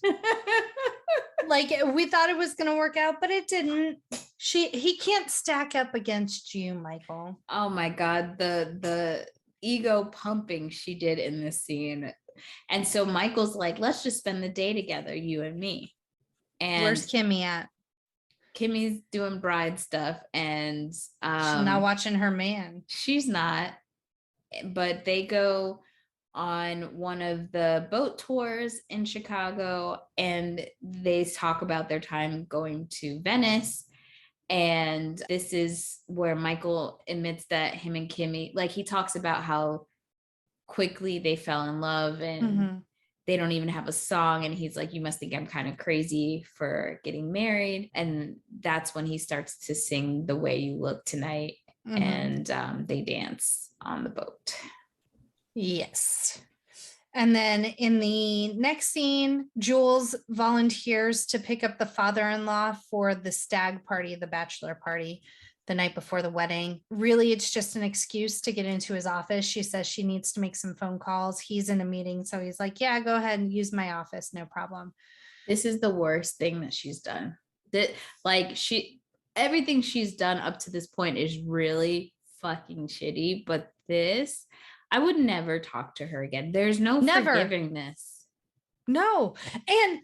Like we thought it was going to work out, but it didn't. He can't stack up against you, Michael. Oh my God. The ego pumping she did in this scene. And so Michael's like, let's just spend the day together, you and me. And where's Kimmy at? Kimmy's doing bride stuff and she's not watching her man. She's not, but they go on one of the boat tours in Chicago and they talk about their time going to Venice. And this is where Michael admits that him and Kimmy, like he talks about how quickly they fell in love and they don't even have a song. And he's like, you must think I'm kind of crazy for getting married. And that's when he starts to sing The Way You Look Tonight. And they dance on the boat. Yes. And then in the next scene, Jules volunteers to pick up the father-in-law for the stag party, the bachelor party, the night before the wedding. Really, it's just an excuse to get into his office. She says she needs to make some phone calls. He's in a meeting. So he's like, yeah, go ahead and use my office. No problem. This is the worst thing that she's done. Everything she's done up to this point is really fucking shitty. But this, I would never talk to her again. There's no forgiving this. No. And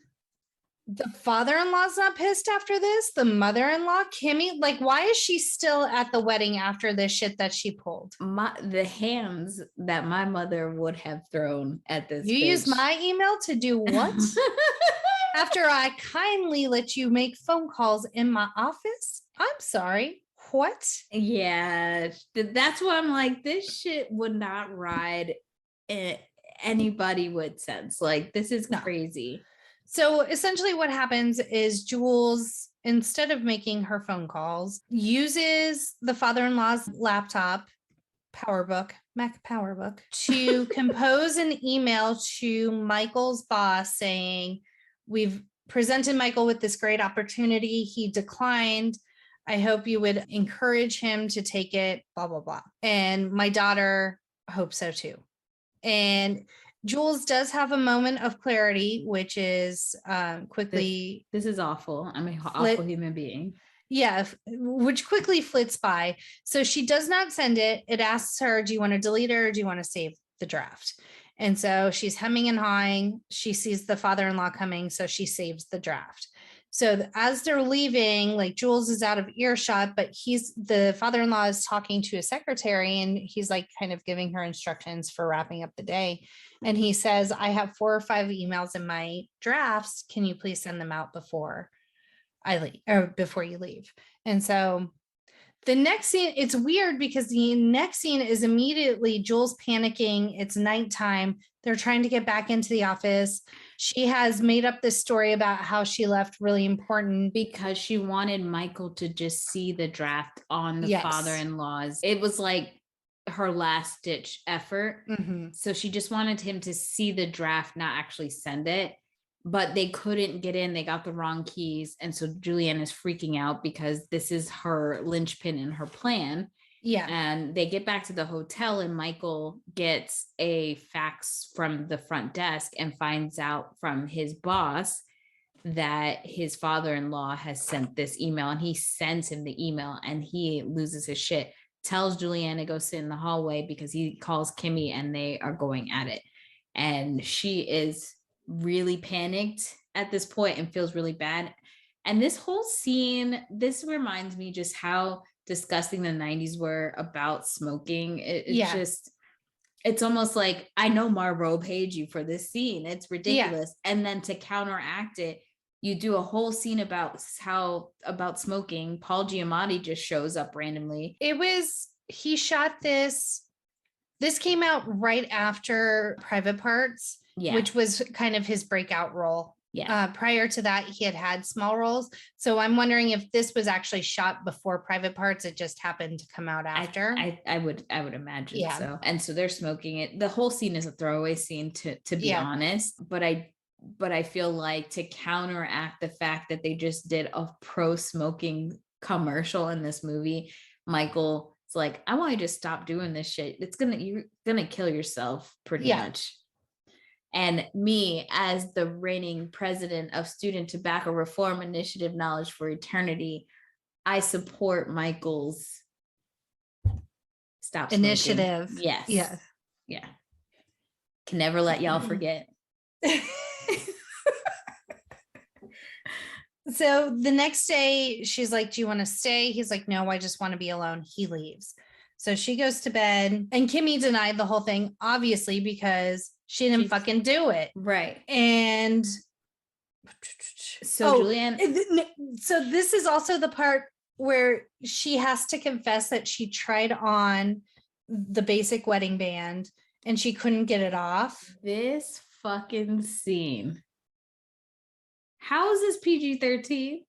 The father-in-law's not pissed after this. The mother-in-law, Kimmy, like, why is she still at the wedding after this shit that she pulled? The hands that my mother would have thrown at this. You used my email to do what? After I kindly let you make phone calls in my office? I'm sorry. What? Yeah, that's why I'm like, this shit would not ride anybody with sense. Like, this is crazy. So essentially what happens is Jules, instead of making her phone calls, uses the father-in-law's laptop, Mac PowerBook, to compose an email to Michael's boss saying, we've presented Michael with this great opportunity. He declined. I hope you would encourage him to take it, blah, blah, blah. And my daughter hopes so too. And Jules does have a moment of clarity, which is quickly. This is awful. I'm an awful human being. Yeah, which quickly flits by. So she does not send it. It asks her, do you want to delete it or do you want to save the draft? And so she's hemming and hawing. She sees the father-in-law coming, so she saves the draft. So as they're leaving, like, Jules is out of earshot, but the father-in-law is talking to his secretary, and he's like kind of giving her instructions for wrapping up the day. And he says, I have 4 or 5 emails in my drafts. Can you please send them out before I leave, or before you leave? And so the next scene, it's weird because the next scene is immediately Jules panicking. It's nighttime. They're trying to get back into the office. She has made up this story about how she left really important because she wanted Michael to just see the draft on the father-in-law's. It was like her last ditch effort. Mm-hmm. So she just wanted him to see the draft, not actually send it. But they couldn't get in. They got the wrong keys. And so Julianne is freaking out because this is her linchpin in her plan. Yeah. And they get back to the hotel and Michael gets a fax from the front desk and finds out from his boss that his father-in-law has sent this email, and he sends him the email and he loses his shit, tells Julianne to go sit in the hallway because he calls Kimmy and they are going at it. And she is really panicked at this point and feels really bad. And this whole scene, this reminds me just how disgusting the 90s were about smoking. It's almost like, I know Margot paid you for this scene. It's ridiculous. Yeah. And then to counteract it, you do a whole scene about smoking. Paul Giamatti just shows up randomly. He shot this came out right after Private Parts. Yeah. Which was kind of his breakout role. Yeah. Prior to that, he had small roles. So I'm wondering if this was actually shot before Private Parts. It just happened to come out after. I would imagine so. And so they're smoking it. The whole scene is a throwaway scene, to be honest. But I feel like, to counteract the fact that they just did a pro-smoking commercial in this movie, Michael, it's like, I want you to stop doing this shit. You're gonna kill yourself pretty much. And me, as the reigning president of Student Tobacco Reform Initiative Knowledge for Eternity, I support Michael's stop smoking initiative. Yes. Yeah. Yeah. Can never let y'all forget. So the next day, she's like, do you want to stay? He's like, no, I just want to be alone. He leaves. So she goes to bed, and Kimmy denied the whole thing, obviously, because she didn't fucking do it. Right. And so Julianne. So this is also the part where she has to confess that she tried on the basic wedding band and she couldn't get it off. This fucking scene. How is this PG-13?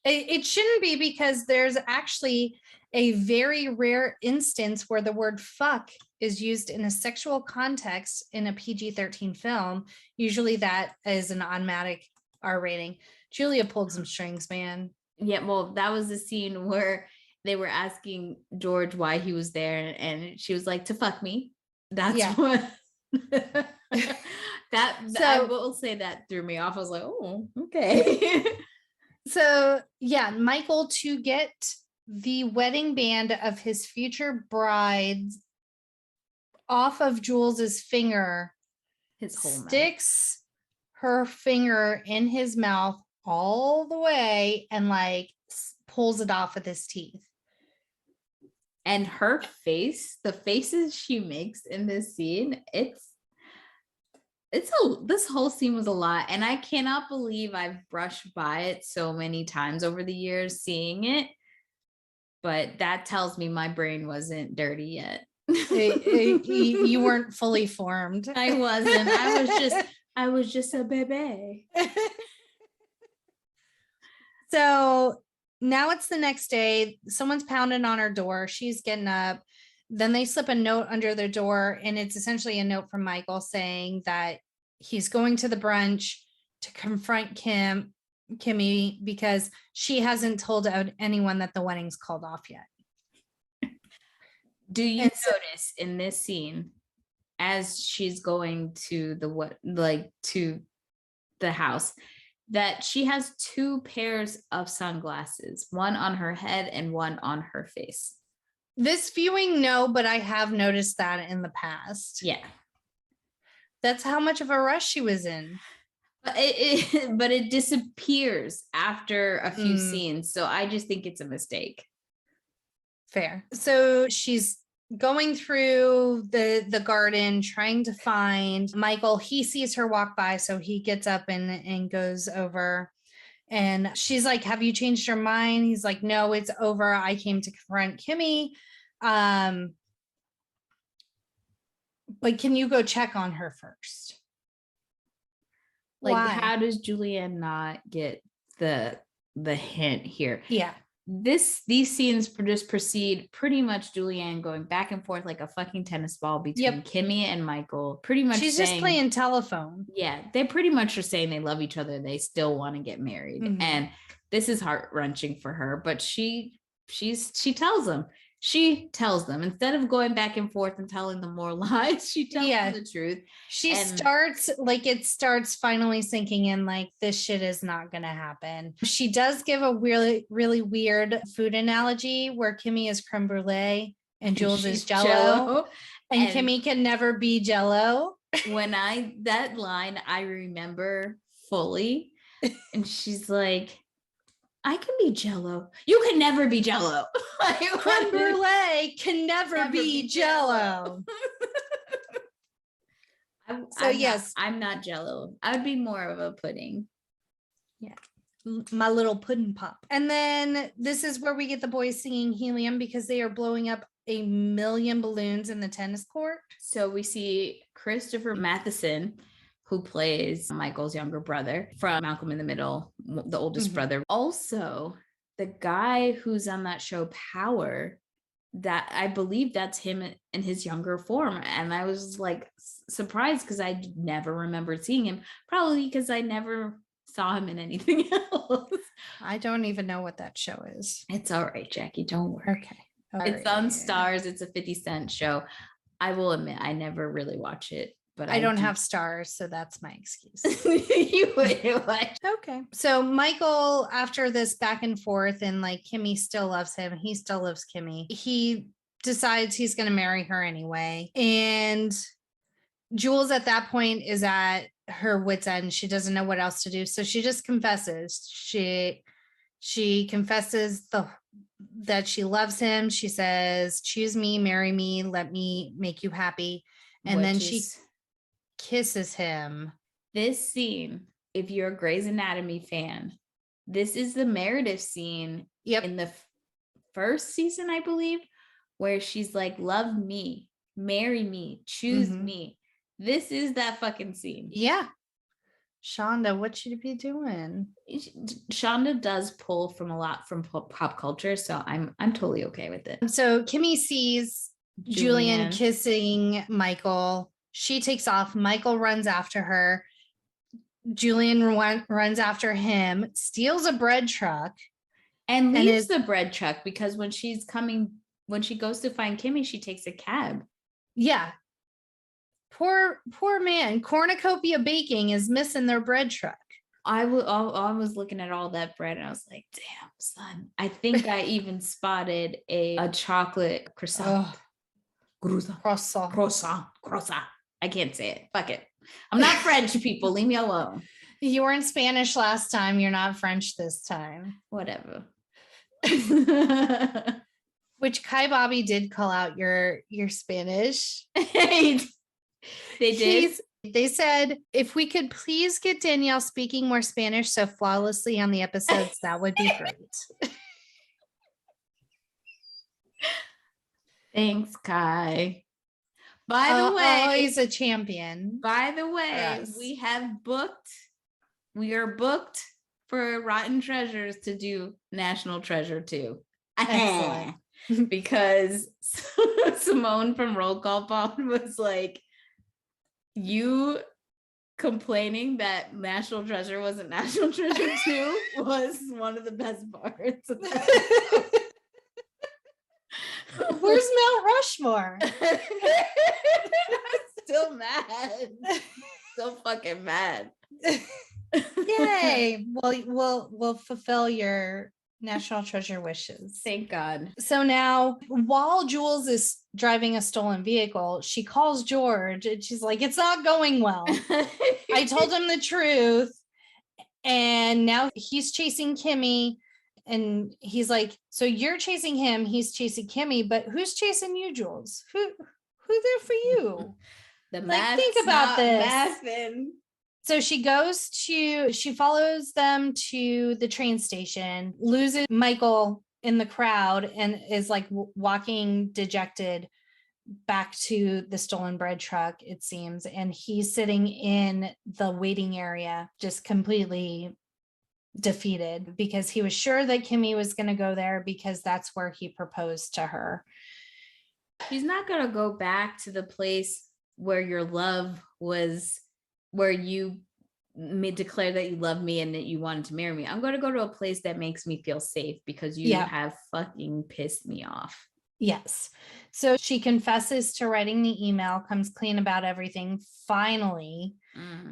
It shouldn't be, because there's actually a very rare instance where the word fuck is used in a sexual context in a PG-13 film. Usually that is an automatic R rating. Julia pulled some strings, man. Yeah, well, that was the scene where they were asking George why he was there, and she was like, to fuck me. That's what I will say that threw me off. I was like, oh, okay. So yeah, Michael, to get the wedding band of his future bride off of Jules's finger, his whole sticks her finger in his mouth all the way and like pulls it off with his teeth. And her face, the faces she makes in this scene, this whole scene was a lot. And I cannot believe I've brushed by it so many times over the years seeing it. But that tells me my brain wasn't dirty yet. You weren't fully formed. I wasn't. I was just a baby. So now it's the next day. Someone's pounding on her door. She's getting up. Then they slip a note under their door, and it's essentially a note from Michael saying that he's going to the brunch to confront Kimmy because she hasn't told anyone that the wedding's called off yet. Do you notice in this scene, as she's going to to the house, that she has two pairs of sunglasses, one on her head and one on her face? This viewing, no, but I have noticed that in the past. Yeah. That's how much of a rush she was in. But it disappears after a few scenes. So I just think it's a mistake. Fair. So she's going through the garden trying to find Michael. He sees her walk by, so he gets up and goes over. And she's like, have you changed your mind? He's like, no, it's over. I came to confront Kimmy. But can you go check on her first? Like, why? How does Julianne not get the hint here? Yeah. These scenes just proceed pretty much Julianne going back and forth like a fucking tennis ball between Kimmy and Michael. Pretty much she's just playing telephone. Yeah, they pretty much are saying they love each other. They still want to get married. And this is heart-wrenching for her, but she tells them. She tells them, instead of going back and forth and telling them more lies, she tells them the truth. It starts finally sinking in, like, this shit is not going to happen. She does give a really, really weird food analogy where Kimmy is creme brulee and Jules is Jello. And Kimmy can never be Jello. That line, I remember fully. And she's like, I can be Jello. You can never be Jello. Creme brulee can never be Jello. I'm not Jello. I would be more of a pudding. Yeah. My little pudding pop. And then this is where we get the boys singing Helium because they are blowing up 1 million balloons in the tennis court. So we see Christopher Matheson, who plays Michael's younger brother from Malcolm in the Middle, the oldest brother. Also, the guy who's on that show, Power, that I believe that's him in his younger form. And I was like surprised because I never remembered seeing him, probably because I never saw him in anything else. I don't even know what that show is. It's all right, Jackie, don't worry. Okay. It's on Stars. It's a 50 Cent show. I will admit I never really watch it. But I don't have Stars, so that's my excuse. You would. Okay. So Michael, after this back and forth, and like Kimmy still loves him, he still loves Kimmy. He decides he's going to marry her anyway. And Jules at that point is at her wit's end. She doesn't know what else to do. So she just confesses. She confesses that she loves him. She says, choose me, marry me, let me make you happy. And then she kisses him. This scene, if you're a Grey's Anatomy fan, this is the Meredith scene in the first season, I believe, where she's like, love me, marry me, choose me. This is that fucking scene. Yeah. Shonda, what should you be doing? Shonda does pull from a lot from pop culture, so I'm totally okay with it. So Kimmy sees Julianne kissing Michael. She takes off. Michael runs after her. Julianne runs after him, steals a bread truck, and leaves the bread truck because when she goes to find Kimmy, she takes a cab. Yeah. Poor man. Cornucopia Baking is missing their bread truck. I was looking at all that bread and I was like, damn, son. I think I even spotted a chocolate croissant. Croissant. I can't say it. Fuck it. I'm not French, people. Leave me alone. You weren't Spanish last time. You're not French this time. Whatever. Which Kai Bobby did call out your Spanish. They did. They said, if we could please get Danielle speaking more Spanish so flawlessly on the episodes, that would be great. Thanks, Kai. By the way, he's a champion. By the way, Yes. we are booked for Rotten Treasures to do National Treasure 2. Excellent. Because Simone from Roll Call Pod was like, you complaining that National Treasure wasn't National Treasure 2 was one of the best parts of that. Where's Mount Rushmore? I'm still mad. Still fucking mad. Yay. Well, we'll fulfill your National Treasure wishes. Thank God. So now, while Jules is driving a stolen vehicle, she calls George and she's like, it's not going well. I told him the truth. And now he's chasing Kimmy. And he's like, so you're chasing him, he's chasing Kimmy, but who's chasing you, Jules? Who there for you? The Like, think about this. Mathing. So she follows them to the train station, loses Michael in the crowd, and is like walking dejected back to the stolen bread truck, it seems. And he's sitting in the waiting area, just completely defeated, because he was sure that Kimmy was going to go there because that's where he proposed to her. He's not going to go back to the place where your love was, where you declare that you love me and that you wanted to marry me. I'm going to go to a place that makes me feel safe because you have fucking pissed me off. Yes. So she confesses to writing the email, comes clean about everything finally.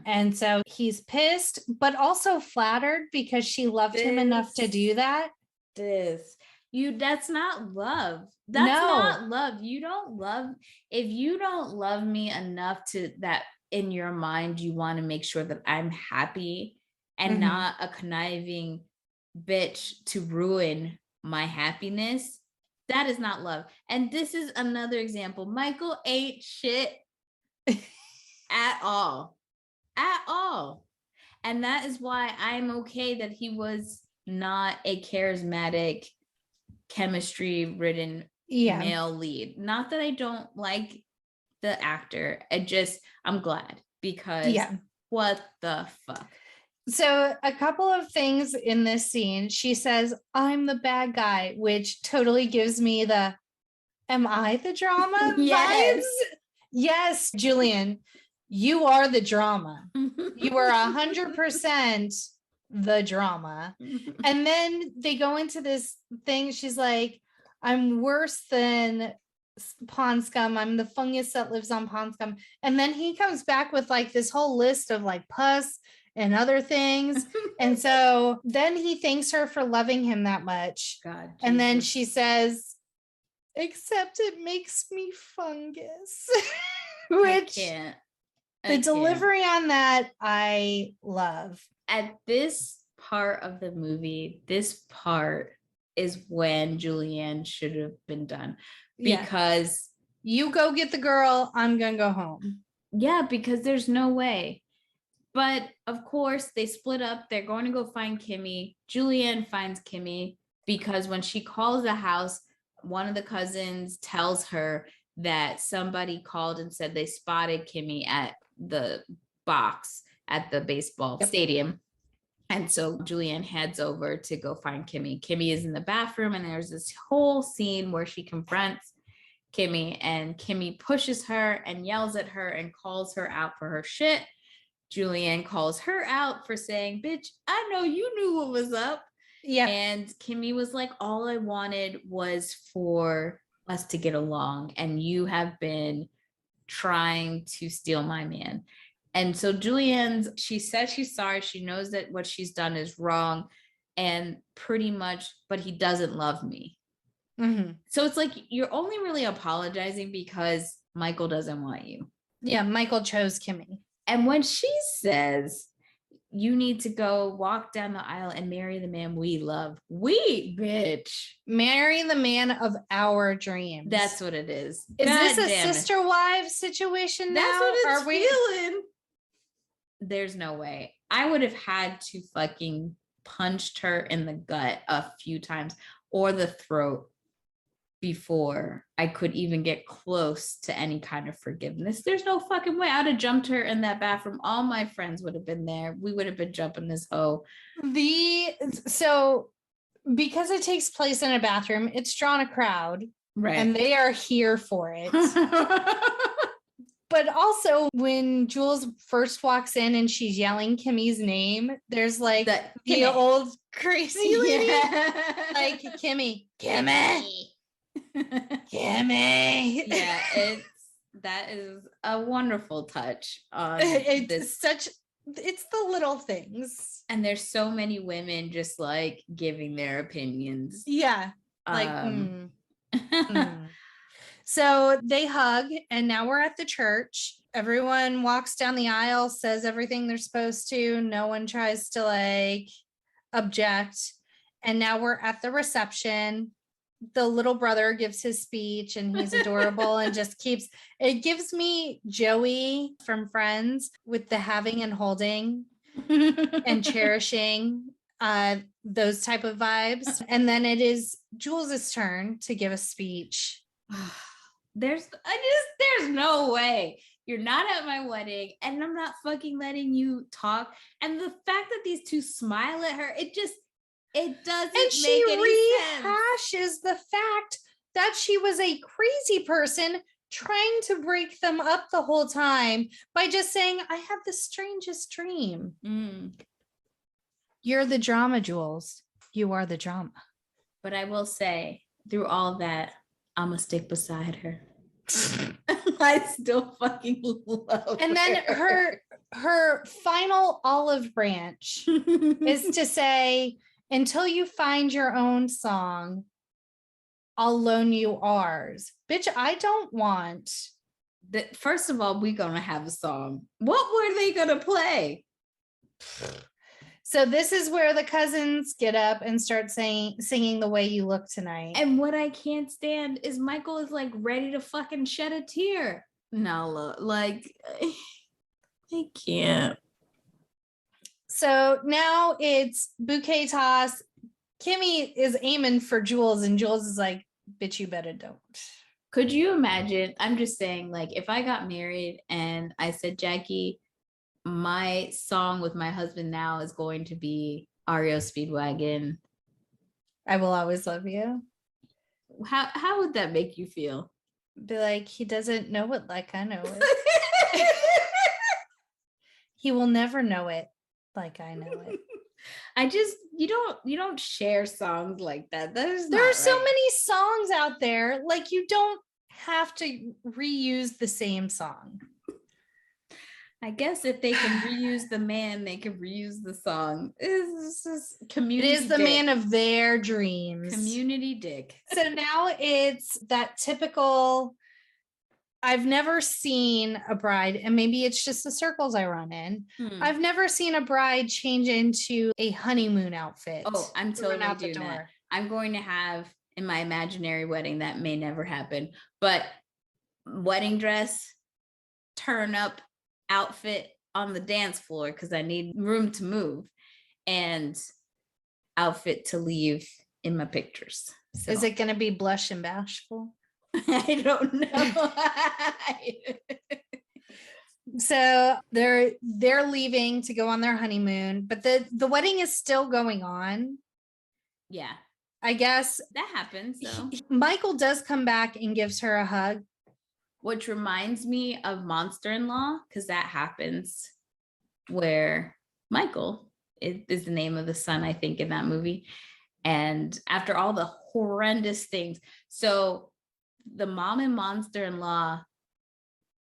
And so he's pissed, but also flattered because she loved him enough to do that. That's not love. That's not love. You don't love, if you don't love me enough to that in your mind, you want to make sure that I'm happy and not a conniving bitch to ruin my happiness. That is not love. And this is another example. Michael ain't shit at all. And that is why I'm okay that he was not a charismatic, chemistry-ridden male lead. Not that I don't like the actor. I'm glad, because what the fuck? So a couple of things in this scene. She says, I'm the bad guy, which totally gives me the, am I the drama vibes? Yes, Julian, you are the drama. You are 100% the drama. And then they go into this thing. She's like, I'm worse than pond scum. I'm the fungus that lives on pond scum. And then he comes back with like this whole list of like pus and other things. And so then he thanks her for loving him that much. God, and then she says, except it makes me fungus. Which the delivery on that, I love. At this part of the movie, this part is when Julianne should have been done. Because you go get the girl, I'm gonna go home. Yeah, because there's no way. But of course, they split up. They're going to go find Kimmy. Julianne finds Kimmy because when she calls the house, one of the cousins tells her that somebody called and said they spotted Kimmy at the box at the baseball stadium. And so Julianne heads over to go find Kimmy. Kimmy is in the bathroom, and there's this whole scene where she confronts Kimmy, and Kimmy pushes her and yells at her and calls her out for her shit. Julianne calls her out for saying, bitch, I know you knew what was up. Yeah. And Kimmy was like, all I wanted was for us to get along, and you have been trying to steal my man. And so she says she's sorry. She knows that what she's done is wrong, and pretty much, but he doesn't love me. Mm-hmm. So it's like, you're only really apologizing because Michael doesn't want you. Yeah, Michael chose Kimmy. And when she says, you need to go walk down the aisle and marry the man we love. Bitch. Marry the man of our dreams. That's what it is. Is God this a damn it. sister wives situation now? That's what it's Are we feeling. There's no way. I would have had to fucking punched her in the gut a few times or the throat before I could even get close to any kind of forgiveness. There's no fucking way. I'd have jumped her in that bathroom. All my friends would have been there. We would have been jumping this hoe. So because it takes place in a bathroom, it's drawn a crowd. Right. And they are here for it. But also when Jules first walks in and she's yelling Kimmy's name, there's like the old crazy lady. Yeah. Like Kimmy. Kimmy. Yeah, that is a wonderful touch on it's the little things. And there's so many women just like giving their opinions. Yeah. Like So they hug, and now we're at the church. Everyone walks down the aisle, says everything they're supposed to. No one tries to like object. And now we're at the reception. The little brother gives his speech, and he's adorable and just it gives me Joey from Friends with the having and holding and cherishing those type of vibes. And then it is Jules's turn to give a speech. There's no way you're not at my wedding and I'm not fucking letting you talk. And the fact that these two smile at her, it doesn't make any sense. Rehashes the fact that she was a crazy person trying to break them up the whole time by just saying, I had the strangest dream. You're the drama, Jules. You are the drama. But I will say, through all that, I'm gonna stick beside her. I still fucking love and then her final olive branch is to say, until you find your own song, I'll loan you ours. Bitch, I don't want. First of all, we're gonna have a song. What were they gonna play? So this is where the cousins get up and start singing The Way You Look Tonight. And what I can't stand is Michael is like ready to fucking shed a tear. No, like I can't. So now it's bouquet toss. Kimmy is aiming for Jules, and Jules is like, bitch, you better don't. Could you imagine? I'm just saying, like, if I got married and I said, Jackie, my song with my husband now is going to be REO Speedwagon. I Will Always Love You. How would that make you feel? Be like, he doesn't know it like I know it. He will never know it like I know it. I just, you don't share songs like that. There are so many songs out there. Like, you don't have to reuse the same song. I guess if they can reuse the man, they can reuse the song. This is community. It is the man of their dreams. Community dick. So now it's that typical, I've never seen a bride, and maybe it's just the circles I run in. I've never seen a bride change into a honeymoon outfit. Oh, I'm totally doing that. I'm going to have in my imaginary wedding, that may never happen, but wedding dress, turn up outfit on the dance floor because I need room to move, and outfit to leave in my pictures. So. Is it going to be blush and bashful? I don't know. So they're leaving to go on their honeymoon, but the wedding is still going on. Yeah, I guess that happens. So Michael does come back and gives her a hug, which reminds me of Monster-in-Law, because that happens where Michael is the name of the son, I think, in that movie. And after all the horrendous things, so the mom in Monster-in-Law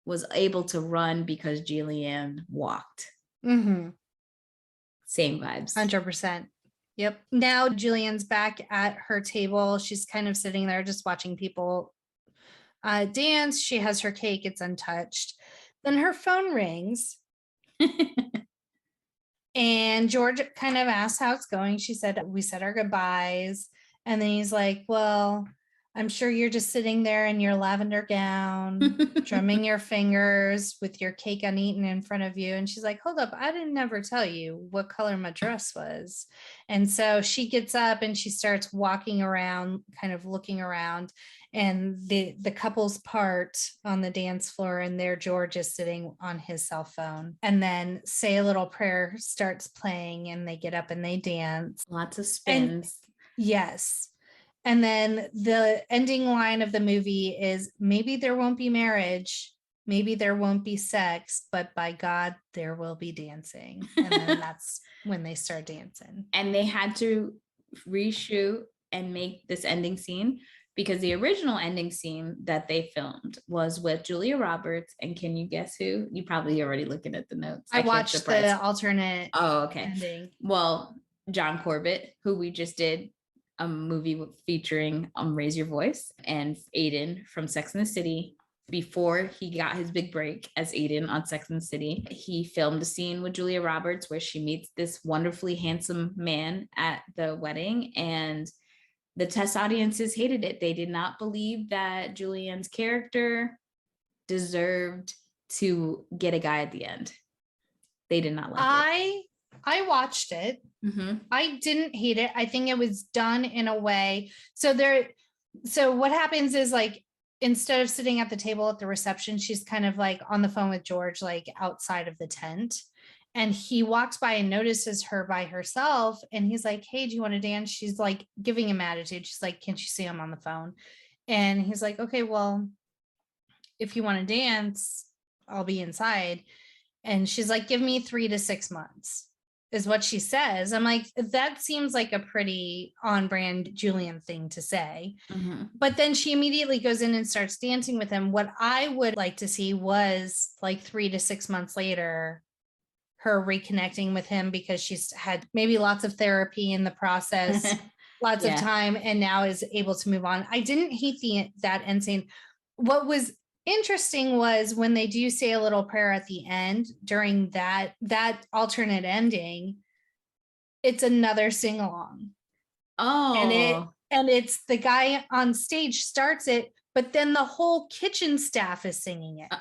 was able to run because Julianne walked. Mm-hmm. Same vibes. 100%. Yep. Now Julianne's back at her table. She's kind of sitting there just watching people dance. She has her cake. It's untouched. Then her phone rings, And George kind of asked how it's going. She said, we said our goodbyes. And then he's like, well, I'm sure you're just sitting there in your lavender gown, drumming your fingers with your cake uneaten in front of you. And she's like, hold up, I didn't never tell you what color my dress was. And so she gets up and she starts walking around, kind of looking around. And the couples part on the dance floor, and there George is sitting on his cell phone. And then Say a Little Prayer starts playing, and they get up and they dance. Lots of spins. Yes. And then the ending line of the movie is, maybe there won't be marriage, maybe there won't be sex, but by God, there will be dancing. And then that's when they start dancing. And they had to reshoot and make this ending scene because the original ending scene that they filmed was with Julia Roberts. And can you guess who? You probably already looking at the notes. I watched the alternate ending. Well, John Corbett, who we just did a movie featuring Raise Your Voice, and Aiden from Sex and the City. Before he got his big break as Aiden on Sex and the City, he filmed a scene with Julia Roberts where she meets this wonderfully handsome man at the wedding, and the test audiences hated it. They did not believe that Julianne's character deserved to get a guy at the end. They did not like it. I watched it. Mm-hmm. I didn't hate it. I think it was done in a way. So what happens is, like, instead of sitting at the table at the reception, she's kind of like on the phone with George, like outside of the tent. And he walks by and notices her by herself. And he's like, hey, do you want to dance? She's like giving him attitude. She's like, can't you see I'm on the phone? And he's like, okay, well, if you want to dance, I'll be inside. And she's like, give me 3 to 6 months. Is what she says. I'm like, that seems like a pretty on-brand Julianne thing to say. Mm-hmm. But then she immediately goes in and starts dancing with him. What I would like to see was like 3 to 6 months later, her reconnecting with him, because she's had maybe lots of therapy in the process, lots of time, and now is able to move on. I didn't hate that end scene. What was interesting was when they do Say a Little Prayer at the end during that alternate ending, it's another sing-along. And it's the guy on stage starts it, but then the whole kitchen staff is singing it.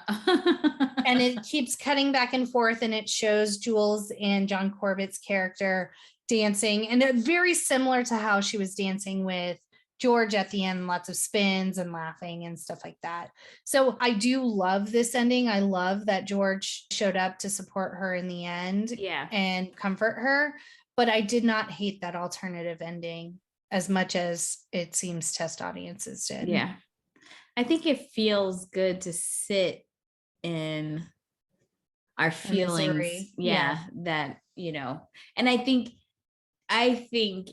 And it keeps cutting back and forth, and it shows Jules and John Corbett's character dancing, and it's very similar to how she was dancing with George at the end, lots of spins and laughing and stuff like that. So I do love this ending. I love that George showed up to support her in the end and comfort her. But I did not hate that alternative ending as much as it seems test audiences did. Yeah. I think it feels good to sit in our feelings. That, and I think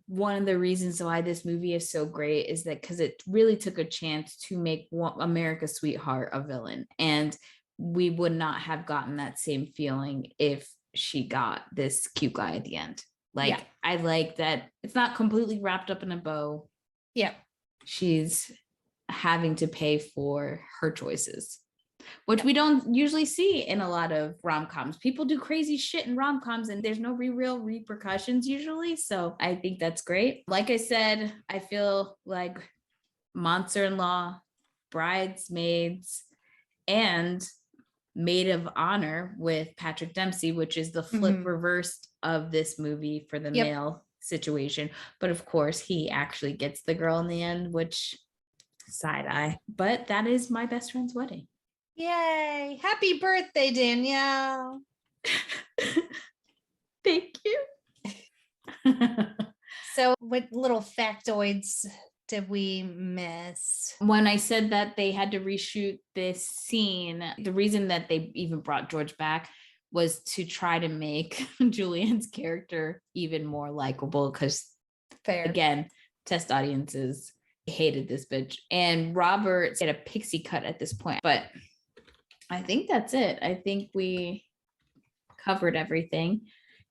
one of the reasons why this movie is so great is that because it really took a chance to make America's Sweetheart a villain, and we would not have gotten that same feeling if she got this cute guy at the end. I like that it's not completely wrapped up in a bow. She's having to pay for her choices, which we don't usually see in a lot of rom-coms. People do crazy shit in rom-coms and there's no real repercussions usually. So I think that's great. Like I said, I feel like Monster-in-Law, Bridesmaids, and Maid of Honor with Patrick Dempsey, which is the flip reversed of this movie for the male situation. But of course, he actually gets the girl in the end, which side eye. But that is My Best Friend's Wedding. Yay. Happy birthday, Danielle. Thank you. So what little factoids did we miss? When I said that they had to reshoot this scene, the reason that they even brought George back was to try to make Julianne's character even more likable, because again, test audiences hated this bitch. And Robert had a pixie cut at this point, but I think that's it. I think we covered everything.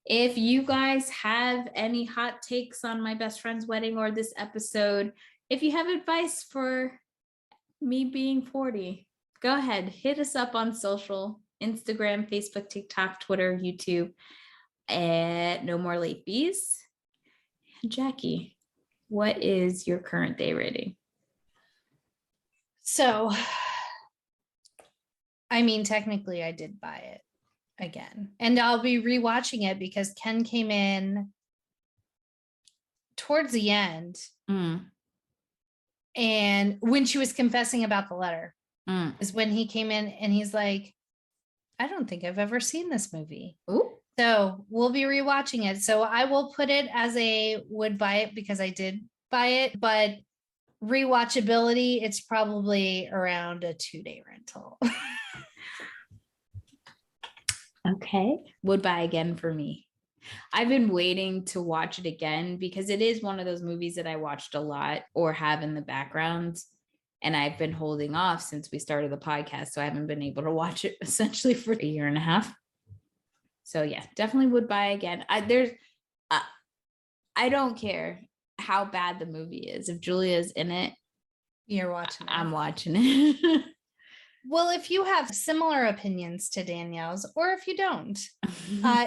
If you guys have any hot takes on My Best Friend's Wedding or this episode, if you have advice for me being 40, go ahead, hit us up on social. Instagram, Facebook, TikTok, Twitter, YouTube at No More Late Fees. Jackie, what is your current day rating? So, I mean, technically I did buy it again, and I'll be rewatching it because Ken came in towards the end. And when she was confessing about the letter is when he came in and he's like, I don't think I've ever seen this movie. Ooh. So we'll be rewatching it. So I will put it as a would buy it because I did buy it, but rewatchability, it's probably around a 2-day rental. Okay. Would buy again for me. I've been waiting to watch it again because it is one of those movies that I watched a lot or have in the background. And I've been holding off since we started the podcast. So I haven't been able to watch it essentially for a year and a half. So yeah, definitely would buy again. I don't care how bad the movie is. If Julia's in it, You're watching it. I'm watching it. Well, if you have similar opinions to Danielle's, or if you don't,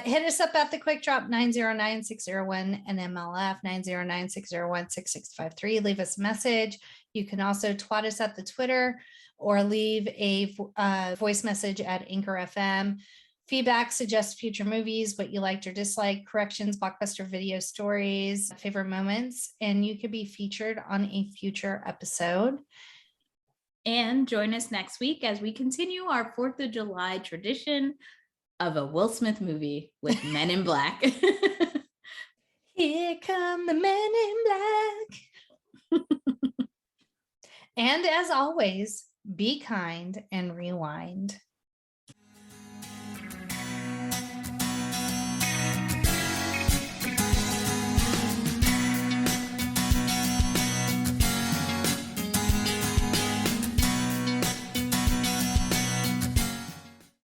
hit us up at the Quick Drop 909-601 and MLF 909-601-6653. Leave us a message. You can also twat us at the Twitter or leave a voice message at Anchor FM. Feedback, suggest future movies, what you liked or disliked, corrections, blockbuster video stories, favorite moments, and you could be featured on a future episode. And join us next week as we continue our 4th of July tradition of a Will Smith movie with Men in Black. Here come the Men in Black. And as always, be kind and rewind.